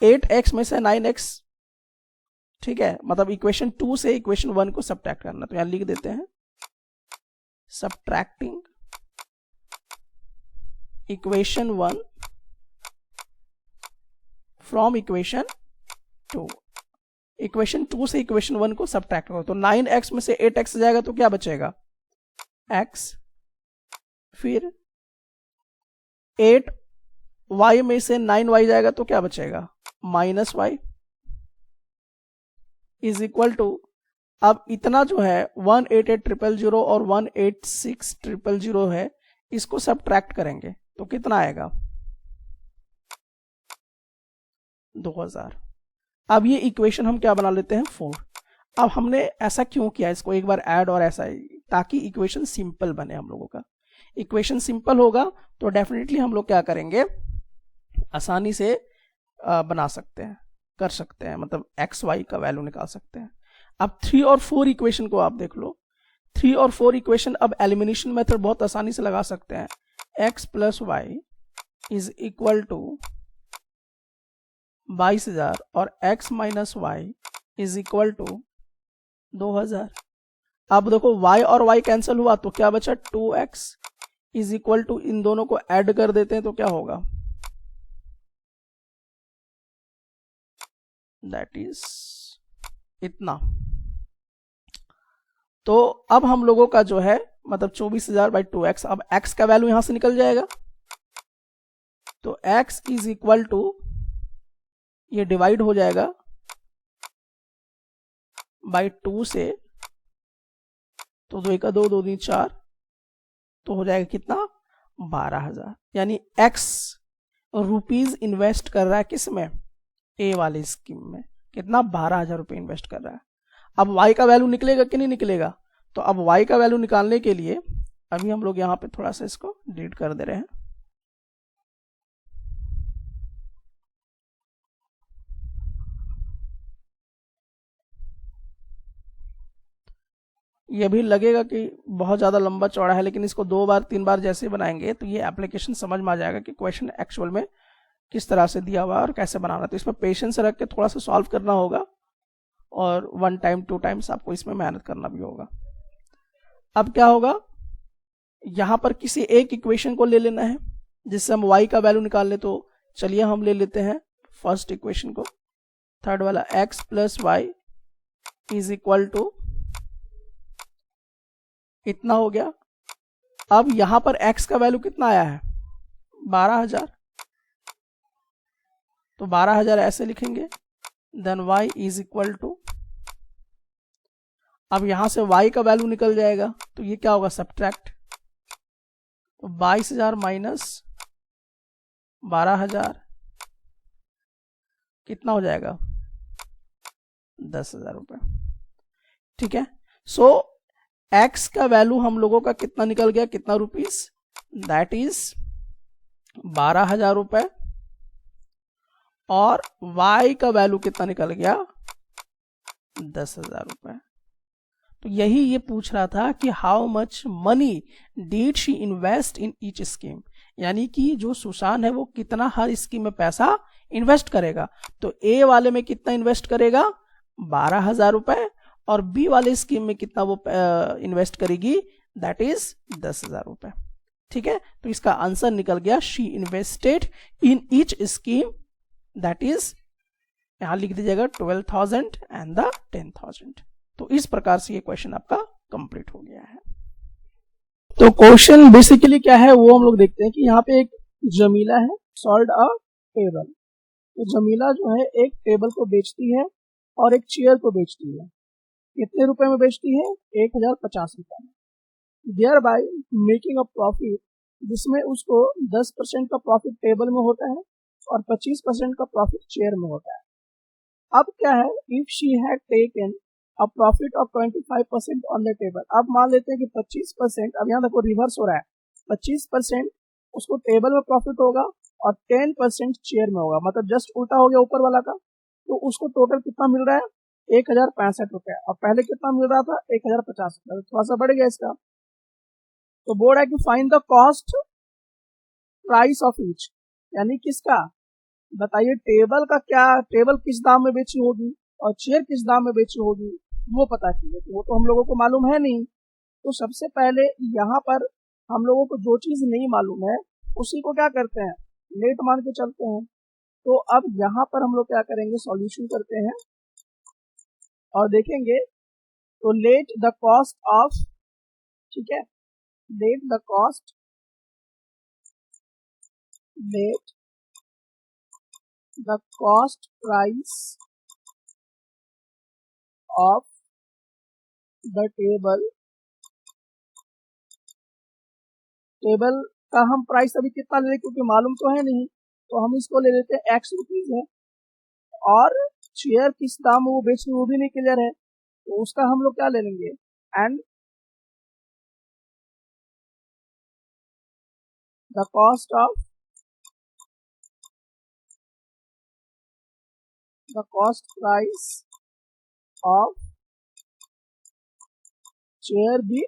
8x में से 9x, ठीक है, मतलब इक्वेशन 2 से इक्वेशन 1 को सब्ट्रैक्ट करना, तो यहां लिख देते हैं subtracting equation 1 from equation 2। Equation 2 से इक्वेशन 1 को सब्ट्रैक्ट करो, तो 9x में से 8x जाएगा तो क्या बचेगा, x, फिर 8y में से 9y जाएगा तो क्या बचेगा, minus y, is equal to, अब इतना जो है 188,000 और 186,000 है, इसको सब्ट्रैक्ट करेंगे तो कितना आएगा, 2000। अब ये इक्वेशन हम क्या बना लेते हैं, 4। अब हमने ऐसा क्यों किया, इसको एक बार ऐड और ऐसा, ताकि इक्वेशन सिंपल बने हम लोगों का। इक्वेशन सिंपल होगा तो डेफिनेटली हम लोग क्या करेंगे, आसानी से बना सकते हैं, कर सकते हैं, मतलब एक्स वाई का वैल्यू निकाल सकते हैं। अब 3 और 4 इक्वेशन को आप देख लो, 3 और 4 इक्वेशन अब एलिमिनेशन मेथड बहुत आसानी से लगा सकते हैं। x plus y is equal to 22,000 और x minus y is equal to 2,000। अब देखो y और y कैंसिल हुआ तो क्या बचा, 2x इज इक्वल टू, इन दोनों को ऐड कर देते हैं तो क्या होगा, दैट इज इतना। तो अब हम लोगों का जो है मतलब 24,000 बाई 2x, अब x का वैल्यू यहां से निकल जाएगा, तो x इज इक्वल टू, ये डिवाइड हो जाएगा बाई 2 से, तो 2 का 2, 2 दूनी 4, तो हो जाएगा कितना, 12,000। यानी x रुपीज इन्वेस्ट कर रहा है किस में, ए वाली स्कीम में, कितना, 12,000 रुपये इन्वेस्ट कर रहा है। अब y का वैल्यू निकलेगा कि नहीं निकलेगा, तो अब y का वैल्यू निकालने के लिए अभी हम लोग यहाँ पे थोड़ा सा इसको डिलीट कर दे रहे हैं। ये भी लगेगा कि बहुत ज़्यादा लंबा चौड़ा है, लेकिन इसको 2 बार 3 बार जैसे बनाएंगे तो ये एप्लीकेशन समझ में आ जाएगा कि क्वेश्चन एक्चुअल में किस तरह से दिया हुआ है और कैसे बनाना। तो इसमें पेशेंस रख के थोड़ा सा सॉल्व करना होगा और 1 टाइम 2 टाइम्स आपको इसमें मेहनत करना भी होगा। अब क्या होगा, यहां पर किसी एक इक्वेशन को ले लेना है जिससे हम y का वैल्यू निकाल ले। तो चलिए हम ले लेते हैं फर्स्ट इक्वेशन को, थर्ड वाला, x plus y is equal to, इतना हो गया। अब यहां पर x का वैल्यू कितना आया है, 12,000, तो 12,000 ऐसे लिखेंगे, then y is equal to, अब यहां से y का वैल्यू निकल जाएगा तो ये क्या होगा, सब्ट्रैक्ट, तो 22,000 माइनस 12,000 कितना हो जाएगा, 10,000 रुपये। ठीक है, सो x का वैल्यू हम लोगों का कितना निकल गया, कितना रुपीस, दैट इज 12,000 रुपये, और y का वैल्यू कितना निकल गया, 10,000 रुपये। तो यही ये पूछ रहा था कि how much money did she invest in each scheme, यानी कि जो सुशांत है वो कितना हर स्कीम में पैसा इन्वेस्ट करेगा। तो ए वाले में कितना इन्वेस्ट करेगा, 12,000 रुपए, और बी वाले स्कीम में कितना वो इन्वेस्ट करेगी, दैट इज 10,000 रुपए। ठीक है, तो इसका आंसर निकल गया, she invested in each scheme, that is, यहां लिख दीजिएगा 12,000 एंड द 10,000। तो इस प्रकार से ये क्वेश्चन आपका कंप्लीट हो गया है। तो क्वेश्चन बेसिकली क्या है वो हम लोग देखते हैं कि यहाँ पे एक जमीला है, सॉल्ड अ टेबल। तो जमीला जो है एक टेबल को बेचती है और एक चेयर को बेचती है। कितने रुपए में बेचती है, 1,050 रुपए में, thereby making a profit, जिसमें उसको 10% का प्रॉफिट टेबल में होता है और 25% का प्रॉफिट चेयर में होता है। अब क्या है, if she had taken a profit of 25% on the table, अब मान लेते हैं कि 25%, अब यहाँ देखो रिवर्स हो रहा है, 25% उसको टेबल में प्रॉफिट होगा और 10% चेयर में होगा, मतलब जस्ट उल्टा हो गया ऊपर वाला का। तो उसको टोटल कितना मिल रहा है, 1,065 रुपए, और पहले कितना मिल रहा था, 1,050 रुपए, थोड़ा सा बढ़ गया इसका। तो बोल रहा है कि find the cost price of each, यानी किसका, बताइए टेबल का क्या, टेबल किस दाम में बेची होगी और चेयर किस दाम में बेची होगी वो पता कीजिए। वो तो हम लोगों को मालूम है नहीं, तो सबसे पहले यहाँ पर हम लोगों को जो चीज नहीं मालूम है उसी को क्या करते हैं, लेट मान के चलते हैं। तो अब यहाँ पर हम लोग क्या करेंगे, सॉल्यूशन करते हैं और देखेंगे। तो लेट द कॉस्ट ऑफ, ठीक है, late the cost, late the cost price of the table, table का हम प्राइस अभी कितना ले रहे क्योंकि मालूम तो है नहीं, तो हम इसको ले लेते हैं एक्स रुपीज है, और शेयर किस दाम में वो बेच रहे वो भी नहीं क्लियर है, तो उसका हम लोग क्या ले लेंगे, and the cost of, the cost price of share भी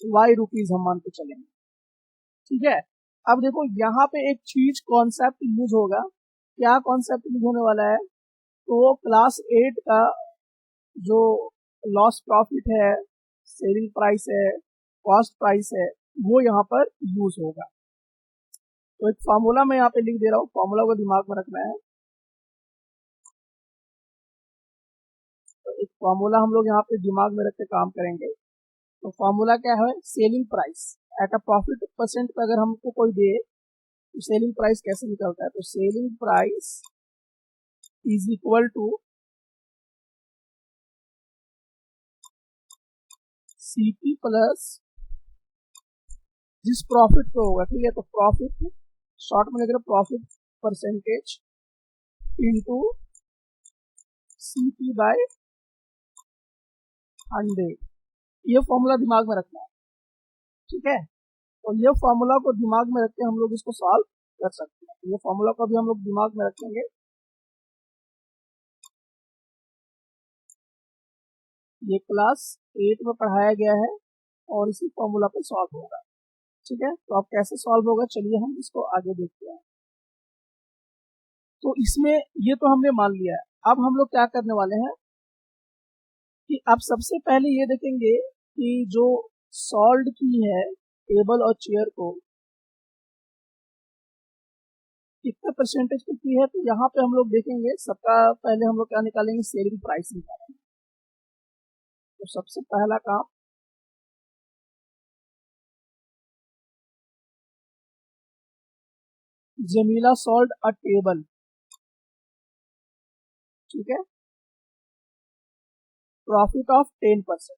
वाई रुपीज हम मान के चलेंगे, ठीक है। अब देखो यहाँ पे एक चीज कॉन्सेप्ट यूज होगा, क्या कॉन्सेप्ट यूज होने वाला है, तो क्लास 8 का जो लॉस प्रॉफिट है, सेलिंग प्राइस है, कॉस्ट प्राइस है, वो यहाँ पर यूज होगा। तो एक फॉर्मूला मैं यहाँ पे लिख दे रहा हूँ, फॉर्मूला को दिमाग में रखना है। तो एक फॉर्मूला हम लोग यहाँ पे दिमाग में रख के काम करेंगे। तो फॉर्मूला क्या है, selling price at a profit percent पे अगर हमको कोई दे तो सेलिंग प्राइस कैसे निकलता है, तो selling price is equal to CP plus जिस प्रॉफिट पे होगा, ठीक है, तो प्रॉफिट शॉर्ट में लिख रहे profit percentage into CP by 100, ये फॉर्मूला दिमाग में रखना है, ठीक है। तो ये फॉर्मूला को दिमाग में रख के हम लोग इसको सॉल्व कर सकते हैं। ये फॉर्मूला को भी हम लोग दिमाग में रखेंगे, ये क्लास 8 में पढ़ाया गया है और इसी फॉर्मूला पे सॉल्व होगा, ठीक है। तो अब कैसे सॉल्व होगा, चलिए हम इसको आगे देखते हैं। तो इसमें ये तो हमने मान लिया है, अब हम लोग क्या करने वाले हैं कि अब सबसे पहले ये देखेंगे कि जो सॉल्व की है टेबल और चेयर को कितना परसेंटेज पे की है, तो यहाँ पे हम लोग देखेंगे सबका पहले हम लोग क्या निकालेंगे, सेलिंग प्राइस निकालेंगे। तो सबसे पहला काम, जमीला सॉल्ड अ टेबल, ठीक है, प्रॉफिट ऑफ 10%,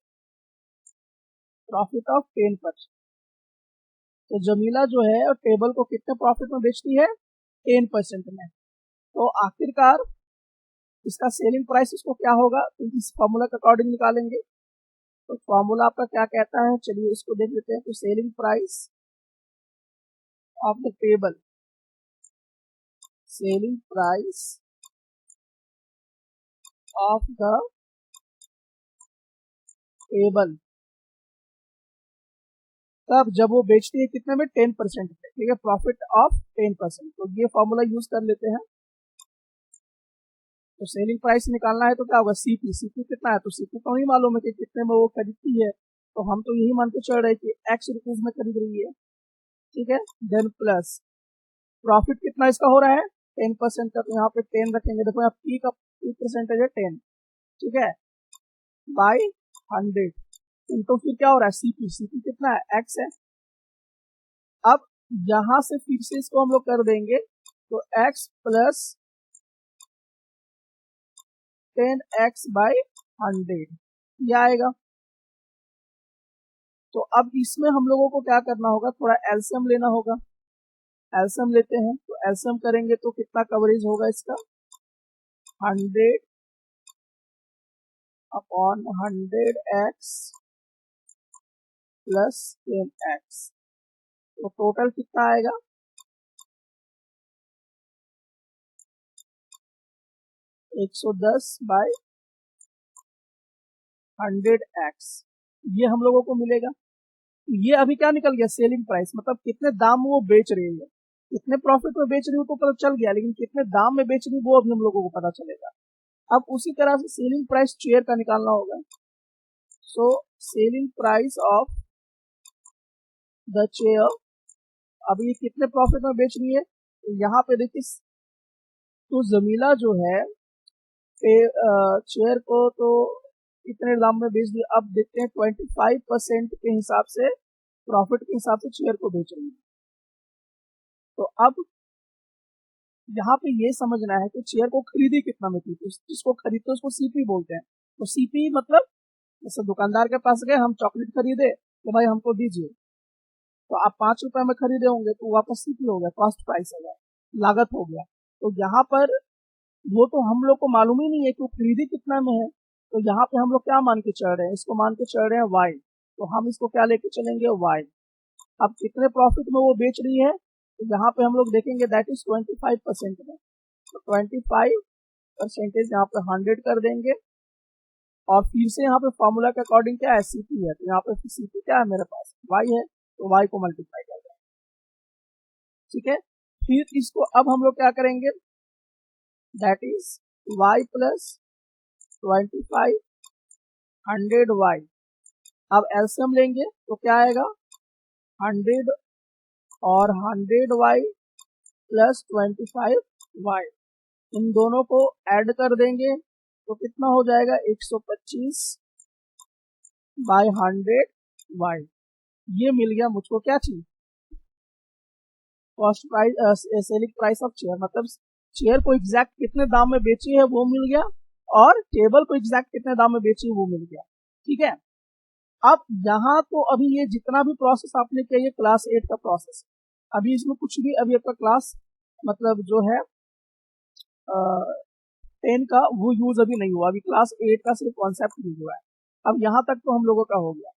प्रॉफिट ऑफ 10%। तो जमीला जो है और टेबल को कितने प्रॉफिट में बेचती है, 10% में। तो आखिरकार इसका सेलिंग प्राइस इसको क्या होगा, तो इस फॉर्मूला के अकॉर्डिंग निकालेंगे। तो फॉर्मूला आपका क्या कहता है, चलिए इसको देख लेते हैं। तो selling price of the table, selling price of the table तब जब वो बेचती है कितने में, 10% पे, ठीक है, प्रॉफिट ऑफ 10%। तो ये फॉर्मूला यूज कर लेते हैं। तो सेलिंग प्राइस निकालना है तो क्या होगा, सीपी, सीपी कितना है, तो सीपी तो नहीं मालूम है कि कितने में वो खरीदती है, तो हम तो यही मान के चल रहे हैं कि एक्स रुपीज में खरीद रही है, ठीक है। देन प्लस प्रॉफिट कितना इसका हो रहा है, 10% का, तो यहाँ पे 10 रखेंगे। देखो यहाँ पी का परसेंटेज है 10, ठीक है, बाई 100। तो फिर क्या हो रहा है, सीपी, सीपी कितना है, एक्स है। अब यहां से फिर से इसको हम लोग कर देंगे, तो x प्लस 10x बाई 100 ये आएगा। तो अब इसमें हम लोगों को क्या करना होगा, थोड़ा एलसीएम लेना होगा। एलसीएम लेते हैं, तो एलसीएम करेंगे तो कितना कवरेज होगा इसका, 100 अपॉन 100x प्लस 10x, तो टोटल कितना आएगा, 110 बाई 100x, ये हम लोगों को मिलेगा। ये अभी क्या निकल गया, सेलिंग प्राइस, मतलब कितने दाम में वो बेच रही है, कितने प्रॉफिट में बेच रही हो तो पता चल गया, लेकिन कितने दाम में बेच रही वो अभी हम लोगों को पता चलेगा। अब उसी तरह से सेलिंग प्राइस चेयर का निकालना होगा। So selling price of the chair, अभी ये कितने प्रॉफिट में बेच रही है, यहाँ पे देखिए तो जमीला जो है चेयर को तो इतने दाम में बेच दिया। अब देखते हैं 25% के हिसाब से, प्रॉफिट के हिसाब से चेयर को बेच रही है। तो अब यहाँ पे ये समझना है कि चेयर को खरीदी कितना में थी, जिसको खरीदते उसको सीपी बोलते हैं। तो सीपी मतलब जैसे दुकानदार के पास गए, हम चॉकलेट खरीदे तो भाई हमको दीजिए, तो आप 5 रुपए में खरीदे होंगे तो वापस सीपी हो गया, कॉस्ट प्राइस हो गया, लागत हो गया। तो यहाँ पर वो तो हम लोग को मालूम ही नहीं है कि वो खरीदी कितना में है, तो यहाँ पे हम लोग क्या मान के चल रहे हैं, इसको मान के चल रहे हैं वाई, तो हम इसको क्या लेके चलेंगे, वाई। अब कितने प्रॉफिट में वो बेच रही है, तो यहाँ पे हम लोग देखेंगे दैट इज 25% में, तो 25% यहाँ पे 100 कर देंगे, और फिर से यहाँ पे फॉर्मूला के अकॉर्डिंग क्या है, सीपी है, तो यहाँ पे सीपी क्या है मेरे पास, वाई है, तो वाई को मल्टीप्लाई कर देंगे, ठीक है। फिर इसको अब हम लोग क्या करेंगे, that is y plus 25 100y। अब एलसीएम लेंगे तो क्या आएगा, 100 और 100y प्लस 25y, इन दोनों को ऐड कर देंगे तो कितना हो जाएगा, 125 बाय 100y। ये मिल गया मुझको क्या चीज, cost price, selling price of chair, मतलब चेयर को एग्जैक्ट कितने दाम में बेची है वो मिल गया, और टेबल को एग्जैक्ट कितने दाम में बेची है वो मिल गया, ठीक है। अब यहाँ तो अभी ये जितना भी प्रोसेस आपने किया ये क्लास 8 का प्रोसेस, अभी इसमें कुछ भी अभी आपका क्लास मतलब जो है 10 का वो यूज अभी नहीं हुआ, अभी क्लास 8 का सिर्फ कॉन्सेप्ट यूज हुआ है। अब यहाँ तक तो हम लोगों का हो गया।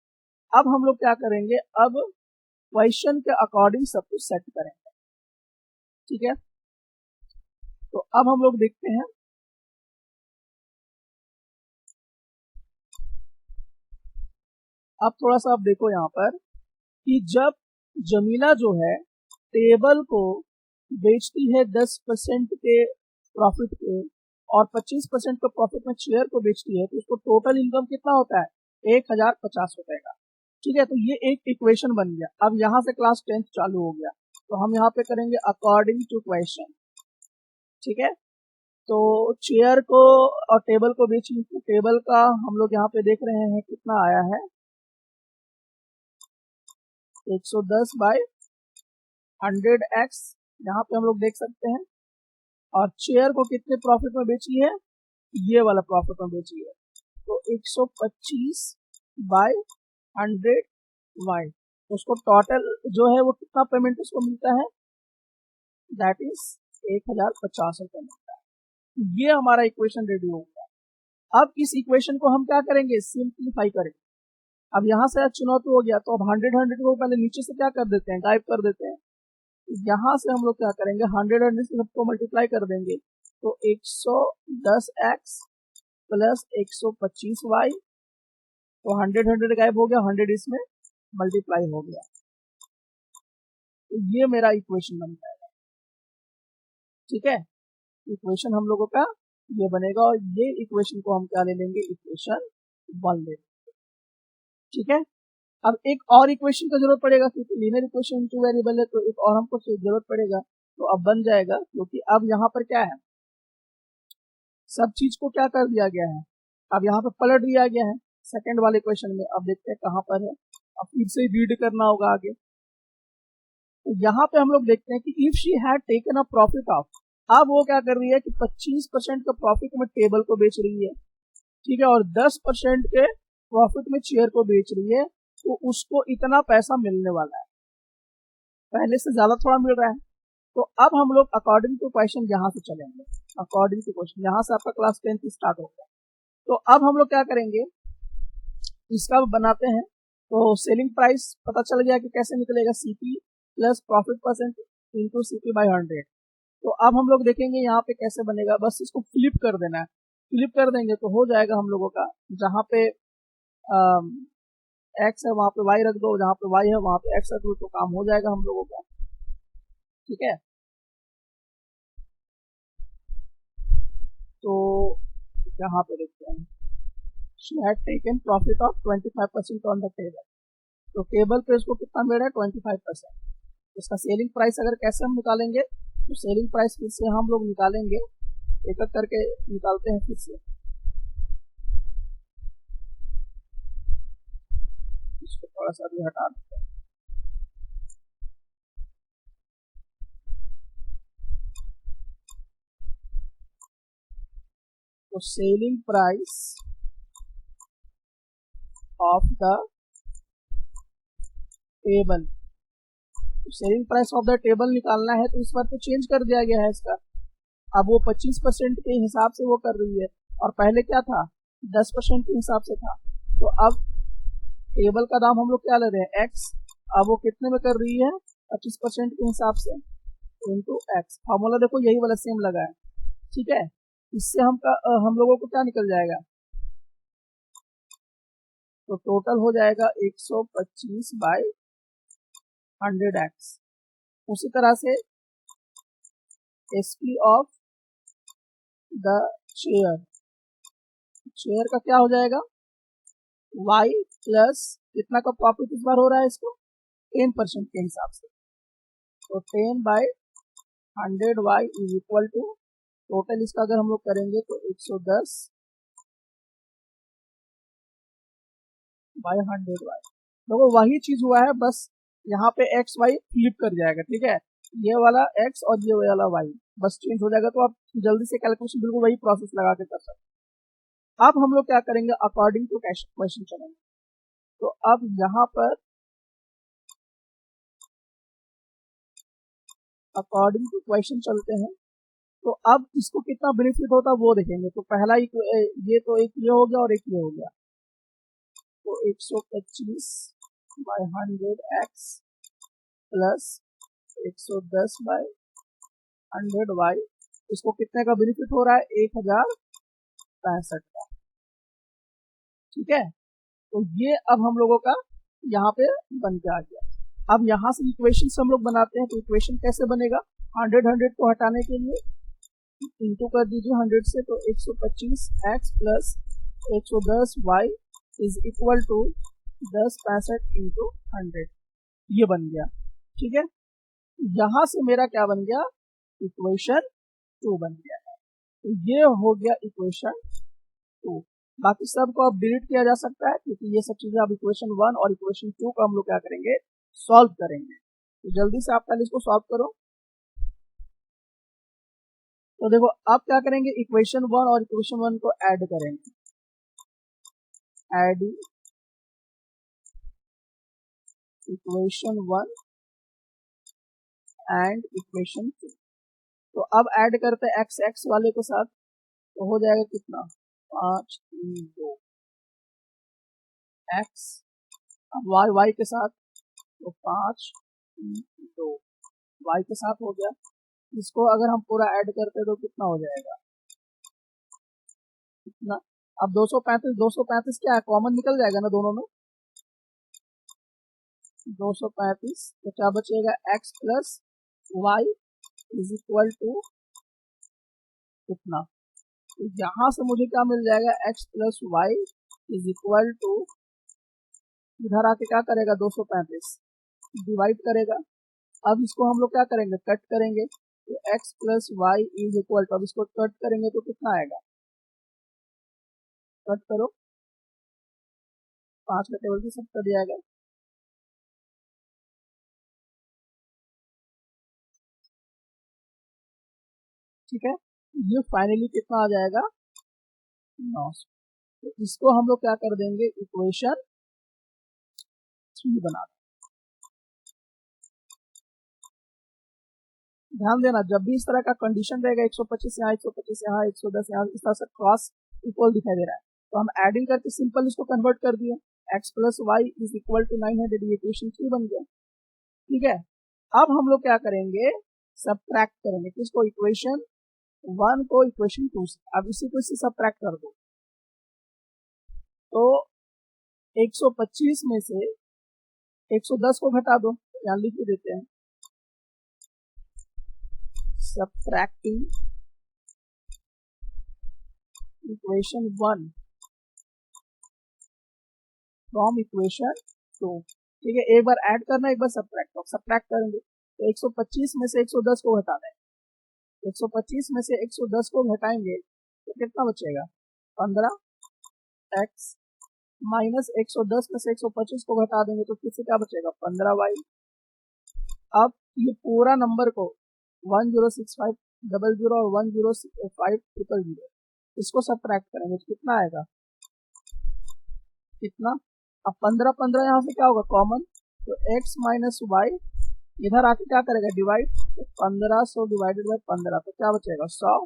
अब हम लोग क्या करेंगे, अब क्वेश्चन के अकॉर्डिंग सब कुछ सेट करेंगे, ठीक है। तो अब हम लोग देखते हैं, अब थोड़ा सा आप देखो यहाँ पर कि जब जमीला जो है टेबल को बेचती है 10% के प्रॉफिट पे और 25% के प्रॉफिट में चेयर को बेचती है, तो उसको टोटल इनकम कितना होता है, 1050 रुपए का, ठीक है। तो ये एक इक्वेशन बन गया। अब यहाँ से क्लास 10 चालू हो गया, तो हम यहाँ पे करेंगे अकॉर्डिंग टू क्वेश्चन, ठीक है। तो चेयर को और टेबल को बेची, तो टेबल का हम लोग यहाँ पे देख रहे हैं कितना आया है, 110 बाय 100x, यहाँ पे हम लोग देख सकते हैं। और चेयर को कितने प्रॉफिट में बेची है, ये वाला प्रॉफिट में बेची है, तो 125 बाय 100y, उसको टोटल जो है वो कितना पेमेंट उसको मिलता है, दैट इज 1050 रुपए मिलता है। ये हमारा इक्वेशन रेडी हो गया। अब इस इक्वेशन को हम क्या करेंगे, सिंप्लीफाई करेंगे। अब यहाँ से चुनौती हो गया, तो अब 100 को पहले नीचे से क्या कर देते हैं, गायब कर देते हैं। यहाँ से हम लोग क्या करेंगे, 100 से सबको मल्टीप्लाई कर देंगे, तो 110x प्लस 125y, तो 100 गायब हो गया, 100 इसमें मल्टीप्लाई हो गया, तो ये मेरा इक्वेशन बन जाएगा, ठीक है। इक्वेशन हम लोगों का ये बनेगा, और ये इक्वेशन को हम क्या ले लेंगे, इक्वेशन 1 ले लेंगे, ठीक है। अब एक और इक्वेशन का जरूरत पड़ेगा, क्योंकि लीनियर इक्वेशन 2 वेरिएबल है, तो एक और हमको जरूरत पड़ेगा, तो अब बन जाएगा, क्योंकि अब यहाँ पर क्या है, सब चीज को क्या कर दिया गया है, अब यहाँ पर पलट दिया गया है सेकंड वाले क्वेश्चन में। अब देखते हैं कहाँ पर है, अब फिर से रीड करना होगा आगे। तो यहाँ पे हम लोग देखते हैं कि if she had taken a profit of, अब वो क्या कर रही है कि 25% का प्रॉफिट में टेबल को बेच रही है, ठीक है, और 10% के प्रॉफिट में चेयर को बेच रही है, तो उसको इतना पैसा मिलने वाला है, पहले से ज्यादा थोड़ा मिल रहा है। तो अब हम लोग अकॉर्डिंग टू क्वेश्चन यहाँ से चलेंगे, अकॉर्डिंग टू क्वेश्चन, यहाँ से आपका क्लास 10 स्टार्ट हो गया। तो अब हम लोग क्या करेंगे, इसका बनाते हैं। तो सेलिंग प्राइस पता चल गया कि कैसे निकलेगा, CP plus profit percent into CP by 100। तो अब हम लोग देखेंगे यहाँ पे कैसे बनेगा, बस इसको फ्लिप कर देना है, फ्लिप कर देंगे तो हो जाएगा हम लोगों का, जहाँ पे एक्स है वहां पे वाई रख दो, जहाँ पे वाई है वहां पे एक्स रख दो, तो काम हो जाएगा हम लोगों का। ठीक है, तो यहाँ पे देखते हैं, she had taken profit of 25% on the table। तो टेबल पे इसको कितना मिल रहा है, 25%। इसका सेलिंग प्राइस अगर कैसे हम निकालेंगे, तो सेलिंग प्राइस फिर से हम लोग निकालेंगे, एक एक करके निकालते हैं फिर से। इसको थोड़ा सा भी हटा देते हैं। तो selling price of the table, selling price of the table निकालना है, तो इस बार तो चेंज कर दिया गया है इसका। अब वो 25% के हिसाब से वो कर रही है, और पहले क्या था, 10% के हिसाब से था। तो अब टेबल का दाम हम लोग क्या ले रहे हैं, एक्स। अब वो कितने में कर रही है, 25% के हिसाब से, इंटू एक्स। फॉर्मूला देखो यही वाला सेम लगा है। ठीक है, इससे हम लोगों को क्या निकल जाएगा, तो टोटल हो जाएगा 125 बाई 100x। उसी तरह से SP of the share, share का क्या हो जाएगा, y प्लस कितना का प्रॉफिट इस बार हो रहा है इसको, 10% के हिसाब से। तो 10 by 100y is equal to, total इसका अगर हम लोग करेंगे तो 110 बाई 100y। देखो वही चीज हुआ है, बस यहाँ पे एक्स वाई फ्लिप कर जाएगा। ठीक है, ये वाला एक्स और ये वाला वाई बस चेंज हो जाएगा, तो आप जल्दी से कैलकुलेशन बिल्कुल वही प्रोसेस लगा के कर सकते। अब हम लोग क्या करेंगे, अकॉर्डिंग टू क्वेश्चन चलेंगे। तो अब यहाँ पर अकॉर्डिंग टू क्वेश्चन चलते हैं, तो अब इसको कितना बेनिफिट होता है वो देखेंगे। तो पहला ये तो एक ये हो गया और एक ये हो गया, तो 125 by 100x plus 110 by 100y, इसको कितने का बेनिफिट हो रहा है, 1065 का। ठीक है, तो ये अब हम लोगों का यहाँ पे बन के आ गया। अब यहाँ से इक्वेशन हम लोग बनाते हैं, तो इक्वेशन कैसे बनेगा, 100 को हटाने के लिए इंटू कर दीजिए 100 से, तो 125x plus 110y is equal to 1065 into 100, ये बन गया। ठीक है, यहां से मेरा क्या बन गया, इक्वेशन 2 बन गया है। तो ये हो गया इक्वेशन 2। बाकी सब को अब डिलीट किया जा सकता है, क्योंकि ये सब चीजें अब इक्वेशन 1 और इक्वेशन 2 को हम लोग क्या करेंगे, सॉल्व करेंगे। तो जल्दी से आप पहले इसको सॉल्व करो। तो देखो अब क्या करेंगे, इक्वेशन 1 और इक्वेशन 1 को ऐड करेंगे, ऐड इक्वेशन 1 एंड इक्वेशन 2। तो अब ऐड करते हैं एक्स एक्स वाले के साथ, तो हो जाएगा कितना, 5 3 2 एक्स। अब वाई वाई के साथ, तो 5 3 2 वाई के साथ हो गया। इसको अगर हम पूरा ऐड करते तो कितना हो जाएगा, कितना, अब 235 क्या है, कॉमन निकल जाएगा ना दोनों में, 235। तो क्या बचेगा, x plus y is equal to कितना, तो यहाँ से मुझे क्या मिल जाएगा, x plus y is equal to, इधर आके क्या करेगा, 235 डिवाइड करेगा। अब इसको हम लोग क्या करेंगे, कट करेंगे, तो x plus y is equal to, अब इसको कट करेंगे तो कितना आएगा, कट करो, 5 का टेबल से सब कट जाएगा। ठीक है, ये फाइनली कितना आ जाएगा, 900। तो इसको हम लोग क्या कर देंगे, इक्वेशन 3 बना देंगे। ध्यान देना, जब भी इस तरह का कंडीशन रहेगा, 125 यहाँ 125 यहाँ 110 यहाँ, इस तरह से क्रॉस इक्वल दिखाई दे रहा है, तो हम एडिंग करके सिंपल इसको कन्वर्ट कर दिए, x plus y is equal to 900, equation 3 बन गया। ठीक है, अब हम लोग क्या करेंगे, सबट्रैक्ट करेंगे किसको, इक्वेशन 1 को इक्वेशन 2 से। अब इसी को इससे सबट्रैक्ट कर दो, तो 125 में से 110 को घटा दो, यहाँ लिख देते हैं subtracting equation 1 from equation 2। ठीक है, एक बार ऐड करना, एक बार सब्ट्रैक्ट करेंगे तो 125 में से 110 को घटा दें, 125 में से 110 को घटाएंगे तो कितना बचेगा 15x माइनस 110 में से 125 को घटा देंगे तो किससे क्या बचेगा 15y। अब ये पूरा नंबर को 106500 और 105000 इसको सब्ट्रैक्ट करेंगे तो कितना आएगा, कितना, अब 15 यहाँ से क्या होगा कॉमन, तो x माइनस वाई इधर आके क्या करेगा डिवाइड, तो 1500 डिवाइडेड बाई 15 तो क्या बचेगा 100।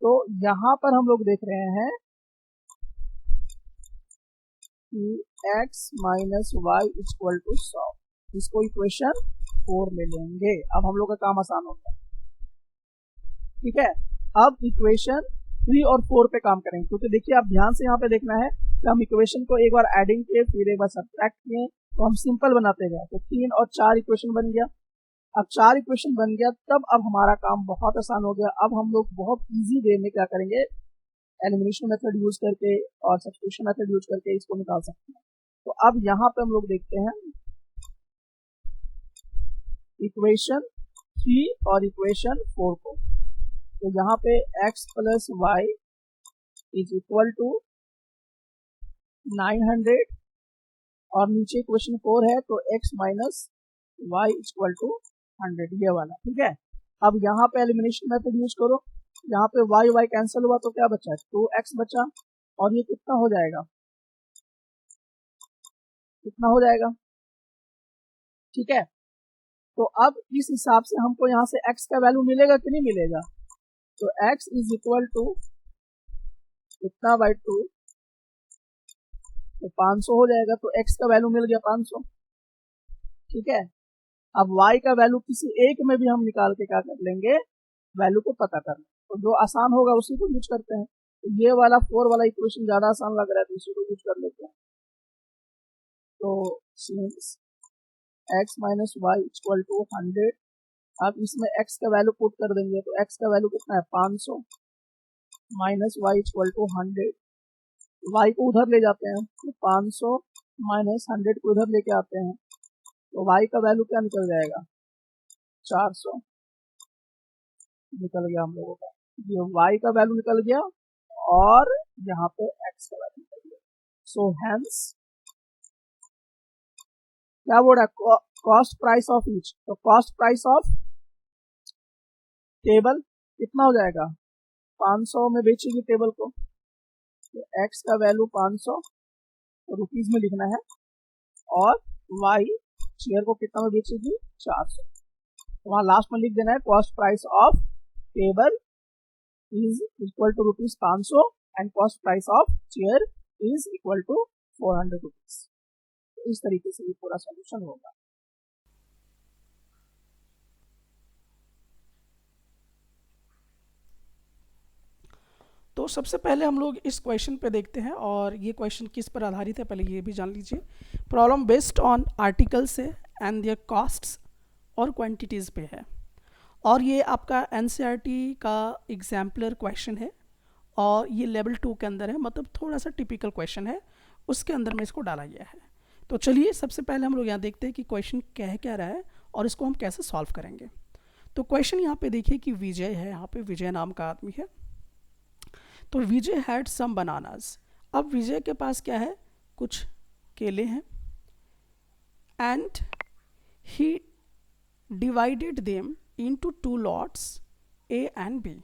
तो यहाँ पर हम लोग देख रहे हैं कि x minus y equal to 100, इसको इक्वेशन 4 में लेंगे। अब हम लोग का काम आसान होगा, ठीक है। अब इक्वेशन 3 और 4 पे काम करेंगे, क्योंकि देखिए आप ध्यान से यहाँ पे देखना है कि हम इक्वेशन को एक बार एडिंग किए फिर एक बार सब्ट्रैक्ट किए तो हम सिंपल बनाते गए, तो 3 और 4 इक्वेशन बन गया। अब 4 इक्वेशन बन गया तब अब हमारा काम बहुत आसान हो गया। अब हम लोग बहुत इजी वे में क्या करेंगे, एलिमिनेशन मेथड यूज करके और सब्स्टिट्यूशन मेथड यूज करके इसको निकाल सकते हैं। तो अब यहाँ पे हम लोग देखते हैं इक्वेशन 3 और इक्वेशन 4 को, तो यहाँ पे x plus y is equal to 900 और नीचे इक्वेशन 4 है तो x minus y equal to 100 ये वाला, ठीक है। अब यहाँ पे एलिमिनेशन मेथड यूज करो, यहाँ पे y कैंसिल हुआ तो क्या बचा 2x बचा और ये कितना हो जाएगा, कितना हो जाएगा, ठीक है। तो अब इस हिसाब से हमको यहाँ से x का वैल्यू मिलेगा कि नहीं मिलेगा, तो x इज इक्वल टू कितना बाई 2 तो 500 हो जाएगा, तो x का वैल्यू मिल गया 500, ठीक है। अब y का वैल्यू किसी एक में भी हम निकाल के क्या कर लेंगे, वैल्यू को पता कर लेंगे, तो जो आसान होगा उसी को यूज करते हैं। तो ये वाला 4 वाला इक्वेशन ज्यादा आसान लग रहा है तो इसी को यूज कर लेते हैं। तो since x minus y equal to 100, अब इसमें x का वैल्यू पुट कर देंगे तो x का वैल्यू कितना है 500 minus y equal to 100, y को उधर ले जाते हैं तो 500 माइनस 100 को उधर लेके आते हैं तो y का वैल्यू क्या निकल जाएगा 400 निकल गया हम लोगों का, ये y का वैल्यू निकल गया और यहाँ पे x का वैल्यू निकल गया। सो हेंस क्या बोल रहा है कॉस्ट प्राइस ऑफ ईच, तो कॉस्ट प्राइस ऑफ टेबल कितना हो जाएगा 500 में बेचेगी टेबल को, तो x का वैल्यू 500 रुपीज में लिखना है और y शेयर को कितना में बेचेगी 400, तो वहां लास्ट में लिख देना है cost price of table is equal to rupees 500 and cost price of chair is equal to 400 rupees. इस तरीके से ये पूरा सॉल्यूशन होगा। तो सबसे पहले हम लोग इस क्वेश्चन पे देखते हैं और ये क्वेश्चन किस पर आधारित है पहले ये भी जान लीजिए। प्रॉब्लम बेस्ड ऑन आर्टिकल्स है एंड देयर कॉस्ट्स और क्वांटिटीज़ पे है और ये आपका NCERT का एग्जाम्पलर क्वेश्चन है और ये लेवल 2 के अंदर है, मतलब थोड़ा सा टिपिकल क्वेश्चन है, उसके अंदर में इसको डाला गया है। तो चलिए सबसे पहले हम लोग यहाँ देखते हैं कि क्वेश्चन कह क्या रहा है और इसको हम कैसे सॉल्व करेंगे। तो क्वेश्चन यहाँ पे देखिए कि विजय है, यहाँ पे विजय नाम का आदमी है। तो विजय हैड सम बनानास, अब विजय के पास क्या है कुछ केले हैं and he divided them into 2 lots A and B।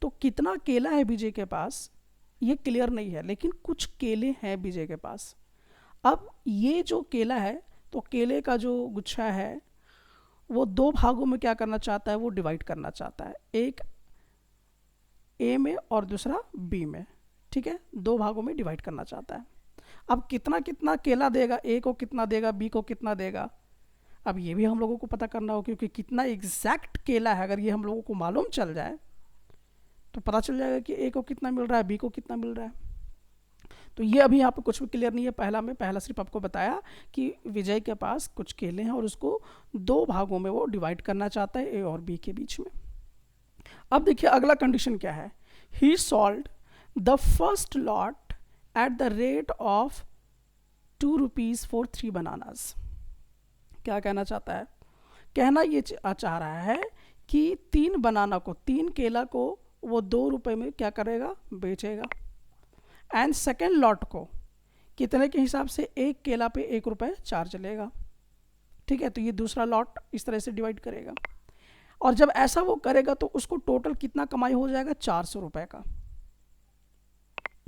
तो कितना केला है विजय के पास ये क्लियर नहीं है, लेकिन कुछ केले हैं विजय के पास। अब ये जो केला है तो केले का जो गुच्छा है वो 2 भागों में क्या करना चाहता है, वो डिवाइड करना चाहता है, एक A में और दूसरा B में, ठीक है, 2 भागों में डिवाइड करना चाहता है। अब कितना कितना केला देगा, A को कितना देगा, B को कितना देगा, अब ये भी हम लोगों को पता करना होगा, क्योंकि कितना एग्जैक्ट केला है अगर ये हम लोगों को मालूम चल जाए तो पता चल जाएगा कि A को कितना मिल रहा है, B को कितना मिल रहा है। तो ये अभी यहाँ पे कुछ भी क्लियर नहीं है। पहला सिर्फ आपको बताया कि विजय के पास कुछ केले हैं और उसको 2 भागों में वो डिवाइड करना चाहता है, ए और बी के बीच में। अब देखिए अगला कंडीशन क्या है, he sold the first lot at the rate of 2 rupees for 3 bananas. क्या कहना चाहता है, कहना ये चाह रहा है कि 3 बनाना को, 3 केला को वो 2 रुपए में क्या करेगा, बेचेगा। एंड सेकेंड लॉट को कितने के हिसाब से, 1 केला पे 1 रुपये चार्ज लेगा। ठीक है, तो ये दूसरा लॉट इस तरह से डिवाइड करेगा। और जब ऐसा वो करेगा तो उसको टोटल कितना कमाई हो जाएगा, 400 रुपये का।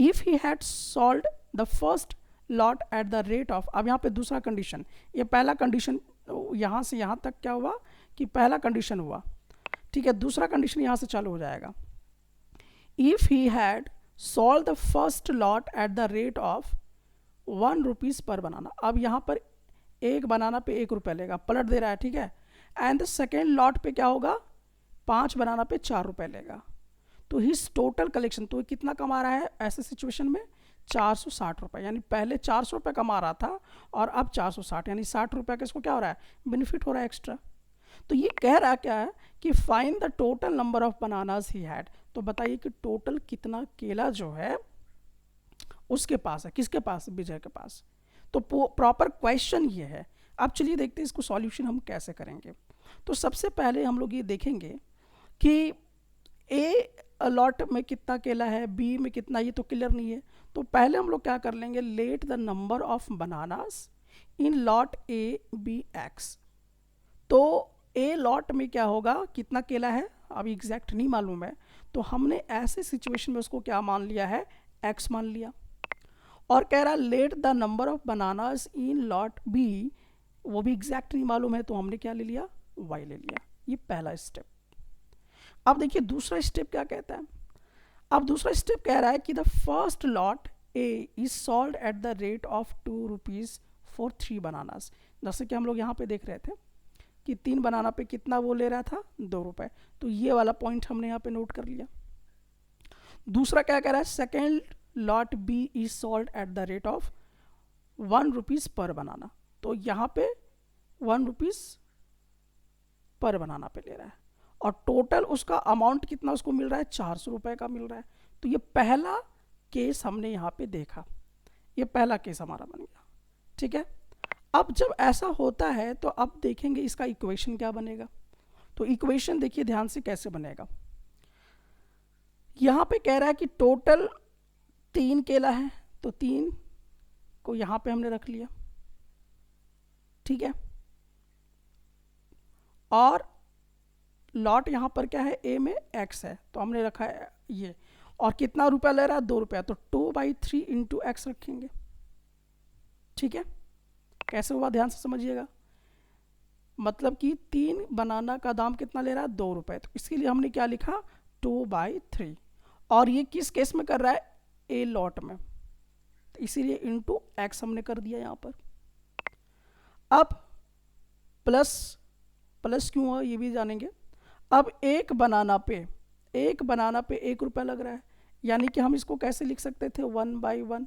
If he had sold the first lot at the rate of, अब यहाँ पे दूसरा कंडीशन, ये पहला कंडीशन यहाँ से यहाँ तक क्या हुआ कि पहला कंडीशन हुआ, ठीक है, दूसरा कंडीशन यहाँ से चालू हो जाएगा। If he had solve the first lot at the rate of 1 rupees per बनाना, अब यहाँ पर 1 बनाना पे 1 रुपये लेगा, पलट दे रहा है, ठीक है। एंड द सेकेंड लॉट पे क्या होगा, 5 बनाना पे 4 रुपये लेगा। तो हिज टोटल कलेक्शन, तो कितना कमा रहा है ऐसे सिचुएशन में, 460 रुपये, यानी पहले 400 रुपये कमा रहा था और अब 460, यानी 60 रुपये का इसको क्या हो रहा है, बेनिफिट हो रहा है एक्स्ट्रा। तो ये कह रहा क्या है कि find the total number of bananas he had, तो बताइए कि टोटल कितना केला जो है उसके पास है, किसके पास, विजय के पास। तो प्रॉपर क्वेश्चन ये है। अब चलिए देखते हैं इसको सॉल्यूशन हम कैसे करेंगे। तो सबसे पहले हम लोग ये देखेंगे कि ए लॉट में कितना केला है, बी में कितना, ये तो क्लियर नहीं है। तो पहले हम लोग क्या कर लेंगे, let the number of bananas in lot A be x. तो ए लॉट में क्या होगा, कितना केला है अभी एग्जैक्ट नहीं मालूम है, तो हमने ऐसे सिचुएशन में उसको क्या मान लिया है, एक्स मान लिया। और कह रहा let the number of bananas in lot B, वो भी एग्जैक्ट नहीं मालूम है, तो हमने क्या ले लिया, वाई ले लिया। ये पहला स्टेप। अब देखिए दूसरा स्टेप क्या कहता है। अब दूसरा स्टेप कह रहा है कि the first lot A is sold at the rate of 2 rupees for 3 bananas. जैसे कि हम लोग यहाँ पे देख रहे थे कि 3 बनाना पे कितना वो ले रहा था, 2 रुपये। तो ये वाला पॉइंट हमने यहाँ पे नोट कर लिया। दूसरा क्या कह रहा है, second lot B is sold at the rate of 1 rupees per banana. तो यहाँ पे 1 रुपीज़ पर बनाना पे ले रहा है और टोटल उसका अमाउंट कितना उसको मिल रहा है, 400 रुपये का मिल रहा है। तो ये पहला केस हमने यहाँ पे देखा, ये पहला केस हमारा बन गया। ठीक है, अब जब ऐसा होता है तो अब देखेंगे इसका इक्वेशन क्या बनेगा। तो इक्वेशन देखिए ध्यान से कैसे बनेगा। यहाँ पे कह रहा है कि टोटल 3 केला है, तो 3 को यहाँ पे हमने रख लिया, ठीक है। और लॉट यहाँ पर क्या है, ए में एक्स है, तो हमने रखा है ये। और कितना रुपया ले रहा है, 2 रुपया, तो 2/3 इंटू एक्स रखेंगे। ठीक है, कैसे हुआ ध्यान से समझिएगा। मतलब कि 3 बनाना का दाम कितना ले रहा है, 2 रुपये, तो इसके लिए हमने क्या लिखा, 2/3। और ये किस केस में कर रहा है, ए लॉट में, तो इसीलिए इंटू एक्स हमने कर दिया यहाँ पर। अब प्लस प्लस क्यों हुआ ये भी जानेंगे। अब एक बनाना पे 1 रुपया लग रहा है, यानी कि हम इसको कैसे लिख सकते थे, 1/1।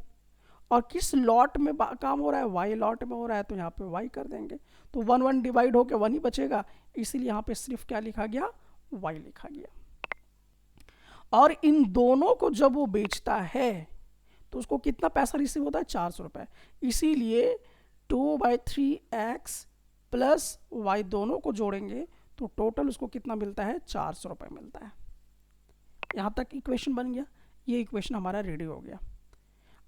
और किस लॉट में काम हो रहा है, वाई लॉट में हो रहा है, तो यहाँ पे वाई कर देंगे। तो 1 डिवाइड होके 1 ही बचेगा, इसीलिए यहाँ पे सिर्फ क्या लिखा गया, वाई लिखा गया। और इन दोनों को जब वो बेचता है तो उसको कितना पैसा रिसीव होता है, 400 रुपये। इसीलिए 2/3x प्लस वाई दोनों को जोड़ेंगे तो टोटल उसको कितना मिलता है, 400 रुपये मिलता है। यहाँ तक इक्वेशन बन गया, ये इक्वेशन हमारा रेडी हो गया।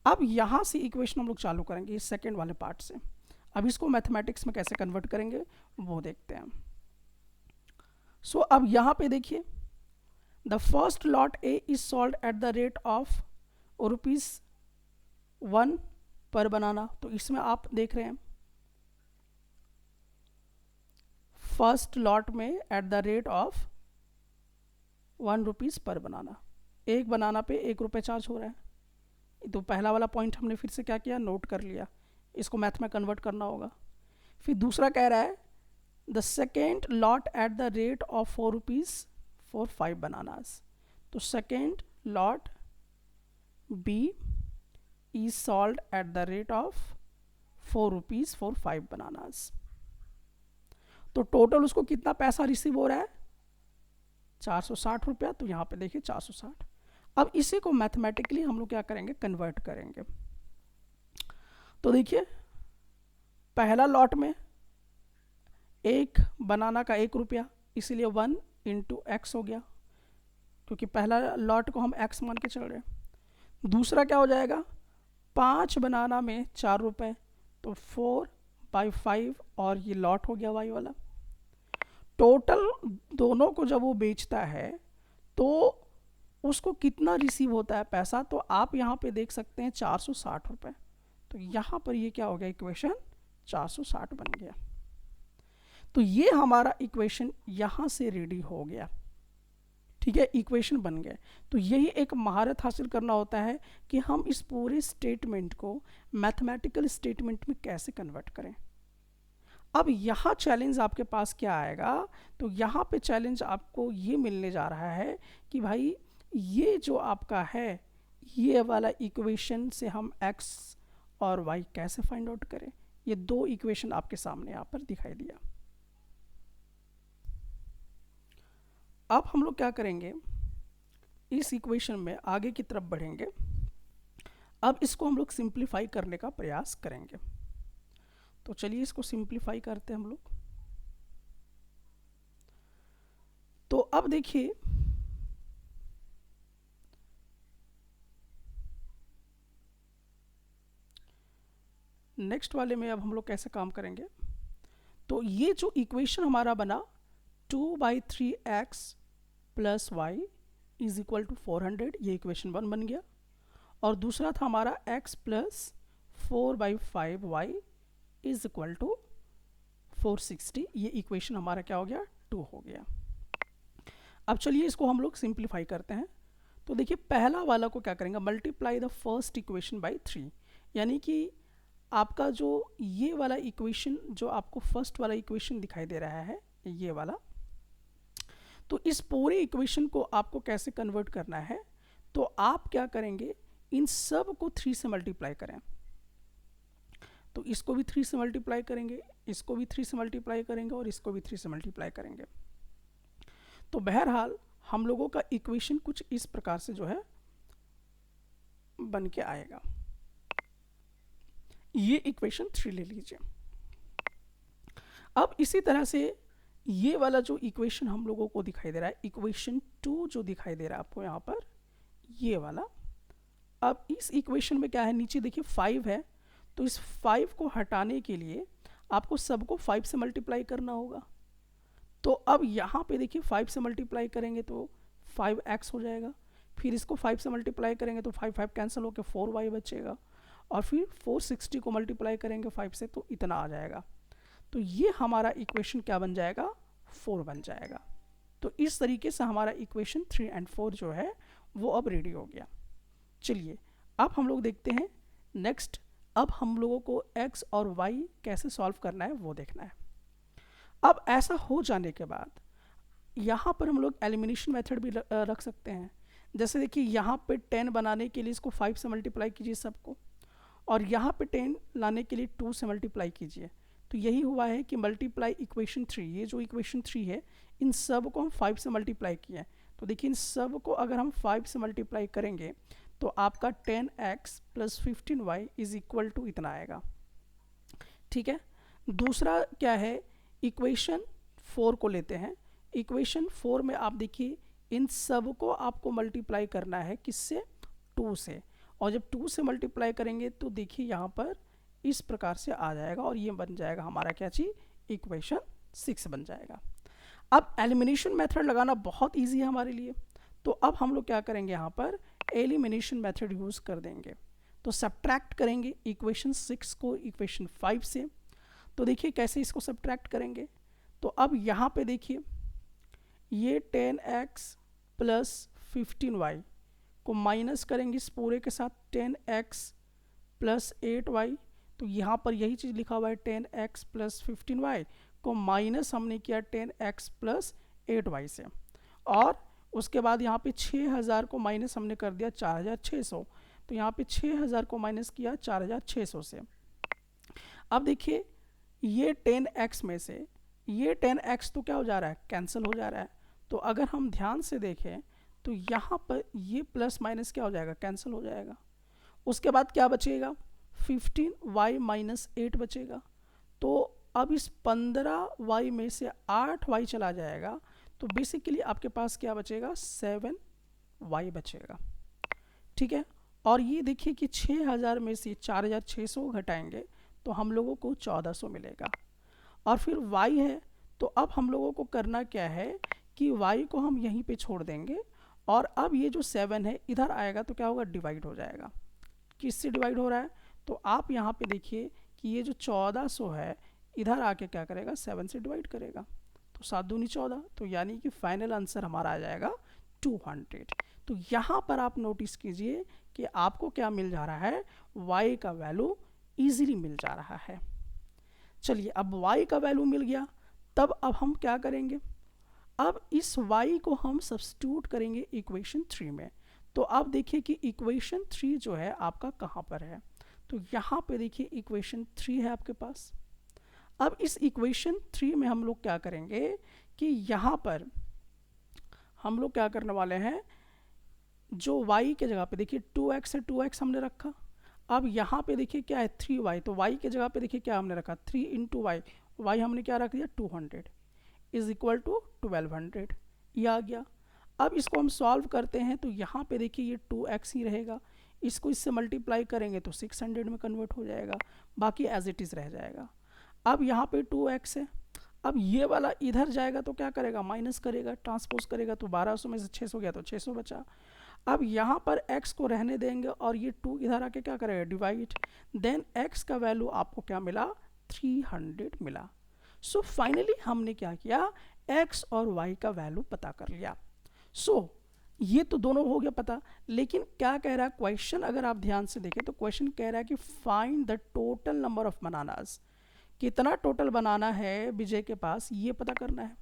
अब यहाँ से इक्वेशन हम लोग चालू करेंगे इस सेकेंड वाले पार्ट से। अब इसको मैथमेटिक्स में कैसे कन्वर्ट करेंगे वो देखते हैं। सो अब यहाँ पे देखिए, the first lot A is sold at the rate of ₹1 पर बनाना। तो इसमें आप देख रहे हैं फर्स्ट लॉट में eight the rate of 1 rupees per बनाना, 1 बनाना पे 1 रुपये चार्ज हो रहा है। तो पहला वाला पॉइंट हमने फिर से क्या किया, नोट कर लिया। इसको मैथ में कन्वर्ट करना होगा। फिर दूसरा कह रहा है the second lot at the rate of 4 rupees for 5 bananas. तो second lot B is sold at the rate of 4 rupees for 5 bananas. तो टोटल उसको कितना पैसा रिसीव हो रहा है, 460 रुपया। तो यहाँ पे देखिए 460। अब इसी को मैथमेटिकली हम लोग क्या करेंगे, कन्वर्ट करेंगे। तो देखिए पहला लॉट में एक बनाना का 1 रुपया, इसीलिए 1 इंटू एक्स हो गया, क्योंकि पहला लॉट को हम एक्स मान के चल रहे हैं। दूसरा क्या हो जाएगा, 5 बनाना में 4 रुपये, तो 4/5, और ये लॉट हो गया वाई वाला। टोटल दोनों को जब वो बेचता है तो उसको कितना रिसीव होता है पैसा, तो आप यहाँ पे देख सकते हैं 460 रुपये। तो यहाँ पर ये क्या हो गया, इक्वेशन 460 बन गया। तो ये हमारा इक्वेशन यहाँ से रेडी हो गया, ठीक है, इक्वेशन बन गए। तो यही एक महारत हासिल करना होता है कि हम इस पूरे स्टेटमेंट को मैथमेटिकल स्टेटमेंट में कैसे कन्वर्ट करें। अब यहाँ चैलेंज आपके पास क्या आएगा, तो यहाँ पे चैलेंज आपको ये मिलने जा रहा है कि भाई ये जो आपका है ये वाला इक्वेशन से हम x और y कैसे फाइंड आउट करें। ये 2 इक्वेशन आपके सामने यहाँ पर दिखाई दिया। अब हम लोग क्या करेंगे, इस इक्वेशन में आगे की तरफ बढ़ेंगे। अब इसको हम लोग सिंप्लीफाई करने का प्रयास करेंगे। तो चलिए इसको सिंप्लीफाई करते हैं हम लोग। तो अब देखिए नेक्स्ट वाले में अब हम लोग कैसे काम करेंगे। तो ये जो इक्वेशन हमारा बना 2/3x plus y is equal to 400, ये इक्वेशन 1 बन गया। और दूसरा था हमारा x plus 4/5y is equal to 460, ये इक्वेशन हमारा क्या हो गया, 2 हो गया। अब चलिए इसको हम लोग सिंप्लीफाई करते हैं। तो देखिए पहला वाला को क्या करेंगे, multiply the first equation by 3, यानी कि आपका जो ये वाला इक्वेशन जो आपको फर्स्ट वाला इक्वेशन दिखाई दे रहा है ये वाला, तो इस पूरे इक्वेशन को आपको कैसे कन्वर्ट करना है। तो आप क्या करेंगे, इन सब को 3 से मल्टीप्लाई करें। तो इसको भी 3 से मल्टीप्लाई करेंगे, इसको भी 3 से मल्टीप्लाई करेंगे, और इसको भी 3 से मल्टीप्लाई करेंगे। तो बहरहाल हम लोगों का इक्वेशन कुछ इस प्रकार से जो है बन के आएगा। ये इक्वेशन 3 ले लीजिए। अब इसी तरह से ये वाला जो इक्वेशन हम लोगों को दिखाई दे रहा है, इक्वेशन 2 जो दिखाई दे रहा है आपको यहाँ पर, ये वाला। अब इस इक्वेशन में क्या है, नीचे देखिए 5 है, तो इस 5 को हटाने के लिए आपको सबको 5 से मल्टीप्लाई करना होगा। तो अब यहाँ पे देखिए 5 से मल्टीप्लाई करेंगे तो 5x हो जाएगा, फिर इसको 5 से मल्टीप्लाई करेंगे तो 5 कैंसिल होकर 4y बचेगा, और फिर 460 को मल्टीप्लाई करेंगे 5 से तो इतना आ जाएगा। तो ये हमारा इक्वेशन क्या बन जाएगा, 4 बन जाएगा। तो इस तरीके से हमारा इक्वेशन 3 और 4 जो है वो अब रेडी हो गया। चलिए अब हम लोग देखते हैं नेक्स्ट। अब हम लोगों को x और y कैसे सॉल्व करना है वो देखना है। अब ऐसा हो जाने के बाद यहाँ पर हम लोग एलिमिनेशन मेथड भी रख सकते हैं। जैसे देखिए यहाँ पे 10 बनाने के लिए इसको 5 से मल्टीप्लाई कीजिए सबको, और यहाँ पे 10 लाने के लिए 2 से मल्टीप्लाई कीजिए। तो यही हुआ है कि मल्टीप्लाई इक्वेशन 3, ये जो इक्वेशन 3 है इन सब को हम 5 से मल्टीप्लाई किए हैं। तो देखिए इन सब को अगर हम 5 से मल्टीप्लाई करेंगे तो आपका 10x plus 15y is equal to इतना आएगा, ठीक है। दूसरा क्या है, इक्वेशन 4 को लेते हैं। इक्वेशन 4 में आप देखिए इन सब को आपको मल्टीप्लाई करना है किससे, 2 से, और जब 2 से मल्टीप्लाई करेंगे तो देखिए यहाँ पर इस प्रकार से आ जाएगा, और ये बन जाएगा हमारा क्या चीज़, इक्वेशन 6 बन जाएगा। अब एलिमिनेशन मेथड लगाना बहुत इजी है हमारे लिए। तो अब हम लोग क्या करेंगे, यहाँ पर एलिमिनेशन मेथड यूज़ कर देंगे। तो सब्ट्रैक्ट करेंगे इक्वेशन 6 को इक्वेशन 5 से। तो देखिए कैसे इसको सब्ट्रैक्ट करेंगे। तो अब यहाँ पे देखिए ये 10x प्लस 15y को माइनस करेंगे इस पूरे के साथ 10x प्लस 8y। तो यहाँ पर यही चीज़ लिखा हुआ है 10x प्लस 15y को माइनस हमने किया 10x प्लस 8y से, और उसके बाद यहाँ पे 6000 को माइनस हमने कर दिया 4600, तो यहाँ पे 6000 को माइनस किया 4600 से। अब देखिए ये 10x में से ये 10x तो क्या हो जा रहा है, कैंसिल हो जा रहा है। तो अगर हम ध्यान से देखें तो यहाँ पर ये प्लस माइनस क्या हो जाएगा, कैंसिल हो जाएगा। उसके बाद क्या बचेगा, 15y माइनस 8 बचेगा। तो अब इस 15y में से 8y चला जाएगा, तो बेसिकली आपके पास क्या बचेगा, 7y बचेगा। ठीक है, और ये देखिए कि 6000 में से 4600 घटाएंगे तो हम लोगों को 1400 मिलेगा। और फिर y है, तो अब हम लोगों को करना क्या है कि y को हम यहीं पे छोड़ देंगे, और अब ये जो 7 है इधर आएगा तो क्या होगा, डिवाइड हो जाएगा। किससे डिवाइड हो रहा है, तो आप यहाँ पे देखिए कि ये जो 1400 है इधर आके क्या करेगा, 7 से डिवाइड करेगा, तो 7 दूनी 14, तो यानी कि फाइनल आंसर हमारा आ जाएगा 200। तो यहाँ पर आप नोटिस कीजिए कि आपको क्या मिल जा रहा है, y का वैल्यू इजीली मिल जा रहा है। चलिए अब y का वैल्यू मिल गया, तब अब हम क्या करेंगे, अब इस y को हम सब्स्टिट्यूट करेंगे इक्वेशन 3 में। तो अब देखिए कि इक्वेशन 3 जो है आपका कहाँ पर है, तो यहाँ पे देखिए इक्वेशन 3 है आपके पास। अब इस इक्वेशन 3 में हम लोग क्या करेंगे कि यहाँ पर हम लोग क्या करने वाले हैं, जो y के जगह पे देखिए 2x है, 2x हमने रखा। अब यहाँ पे देखिए क्या है 3y, तो y के जगह पे देखिए क्या हमने रखा 3 इंटू वाई, वाई हमने क्या रख दिया 200 इज इक्वल टू 1200, ये आ गया। अब इसको हम सॉल्व करते हैं तो यहाँ पे देखिए ये 2x ही रहेगा, इसको इससे मल्टीप्लाई करेंगे तो 600 में कन्वर्ट हो जाएगा, बाकी एज इट इज़ रह जाएगा। अब यहाँ पे 2x है, अब ये वाला इधर जाएगा तो क्या करेगा, माइनस करेगा, ट्रांसपोज करेगा, तो 1200 में से 600 गया तो 600 बचा। अब यहाँ पर x को रहने देंगे और ये 2 इधर आके क्या करेगा, डिवाइड, देन x का वैल्यू आपको क्या मिला, 300 मिला। सो फाइनली हमने क्या किया, x और y का वैल्यू पता कर लिया। सो ये तो दोनों हो गया पता, लेकिन क्या कह रहा है क्वेश्चन, अगर आप ध्यान से देखें तो क्वेश्चन कह रहा है कि find the total number of bananas, कितना टोटल बनाना है विजय के पास ये पता करना है।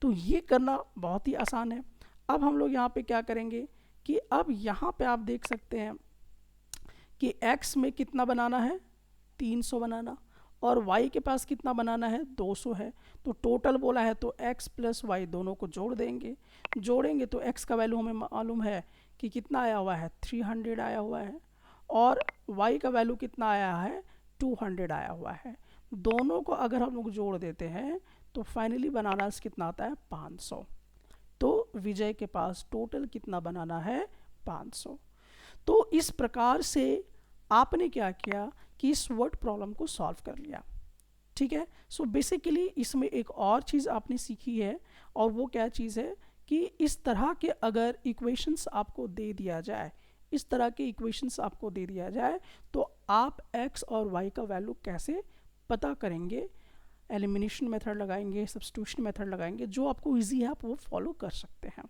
तो ये करना बहुत ही आसान है। अब हम लोग यहाँ पे क्या करेंगे कि अब यहाँ पे आप देख सकते हैं कि x में कितना बनाना है, 300 बनाना, और y के पास कितना बनाना है, 200 है। तो टोटल बोला है तो x प्लस y दोनों को जोड़ेंगे तो x का वैल्यू हमें मालूम है कि कितना आया हुआ है, 300 आया हुआ है, और y का वैल्यू कितना आया है, 200 आया हुआ है। दोनों को अगर हम लोग जोड़ देते हैं तो फाइनली बनाना कितना आता है, 500। तो विजय के पास टोटल कितना बनाना है, 500। तो इस प्रकार से आपने क्या किया कि इस वर्ड प्रॉब्लम को सॉल्व कर लिया। ठीक है, सो बेसिकली इसमें एक और चीज़ आपने सीखी है, और वो क्या चीज़ है कि इस तरह के अगर इक्वेशंस आपको दे दिया जाए, इस तरह के इक्वेशंस आपको दे दिया जाए तो आप x और y का वैल्यू कैसे पता करेंगे, एलिमिनेशन मेथड लगाएंगे, सब्स्टिट्यूशन मेथड लगाएंगे, जो आपको इजी है आप वो फॉलो कर सकते हैं।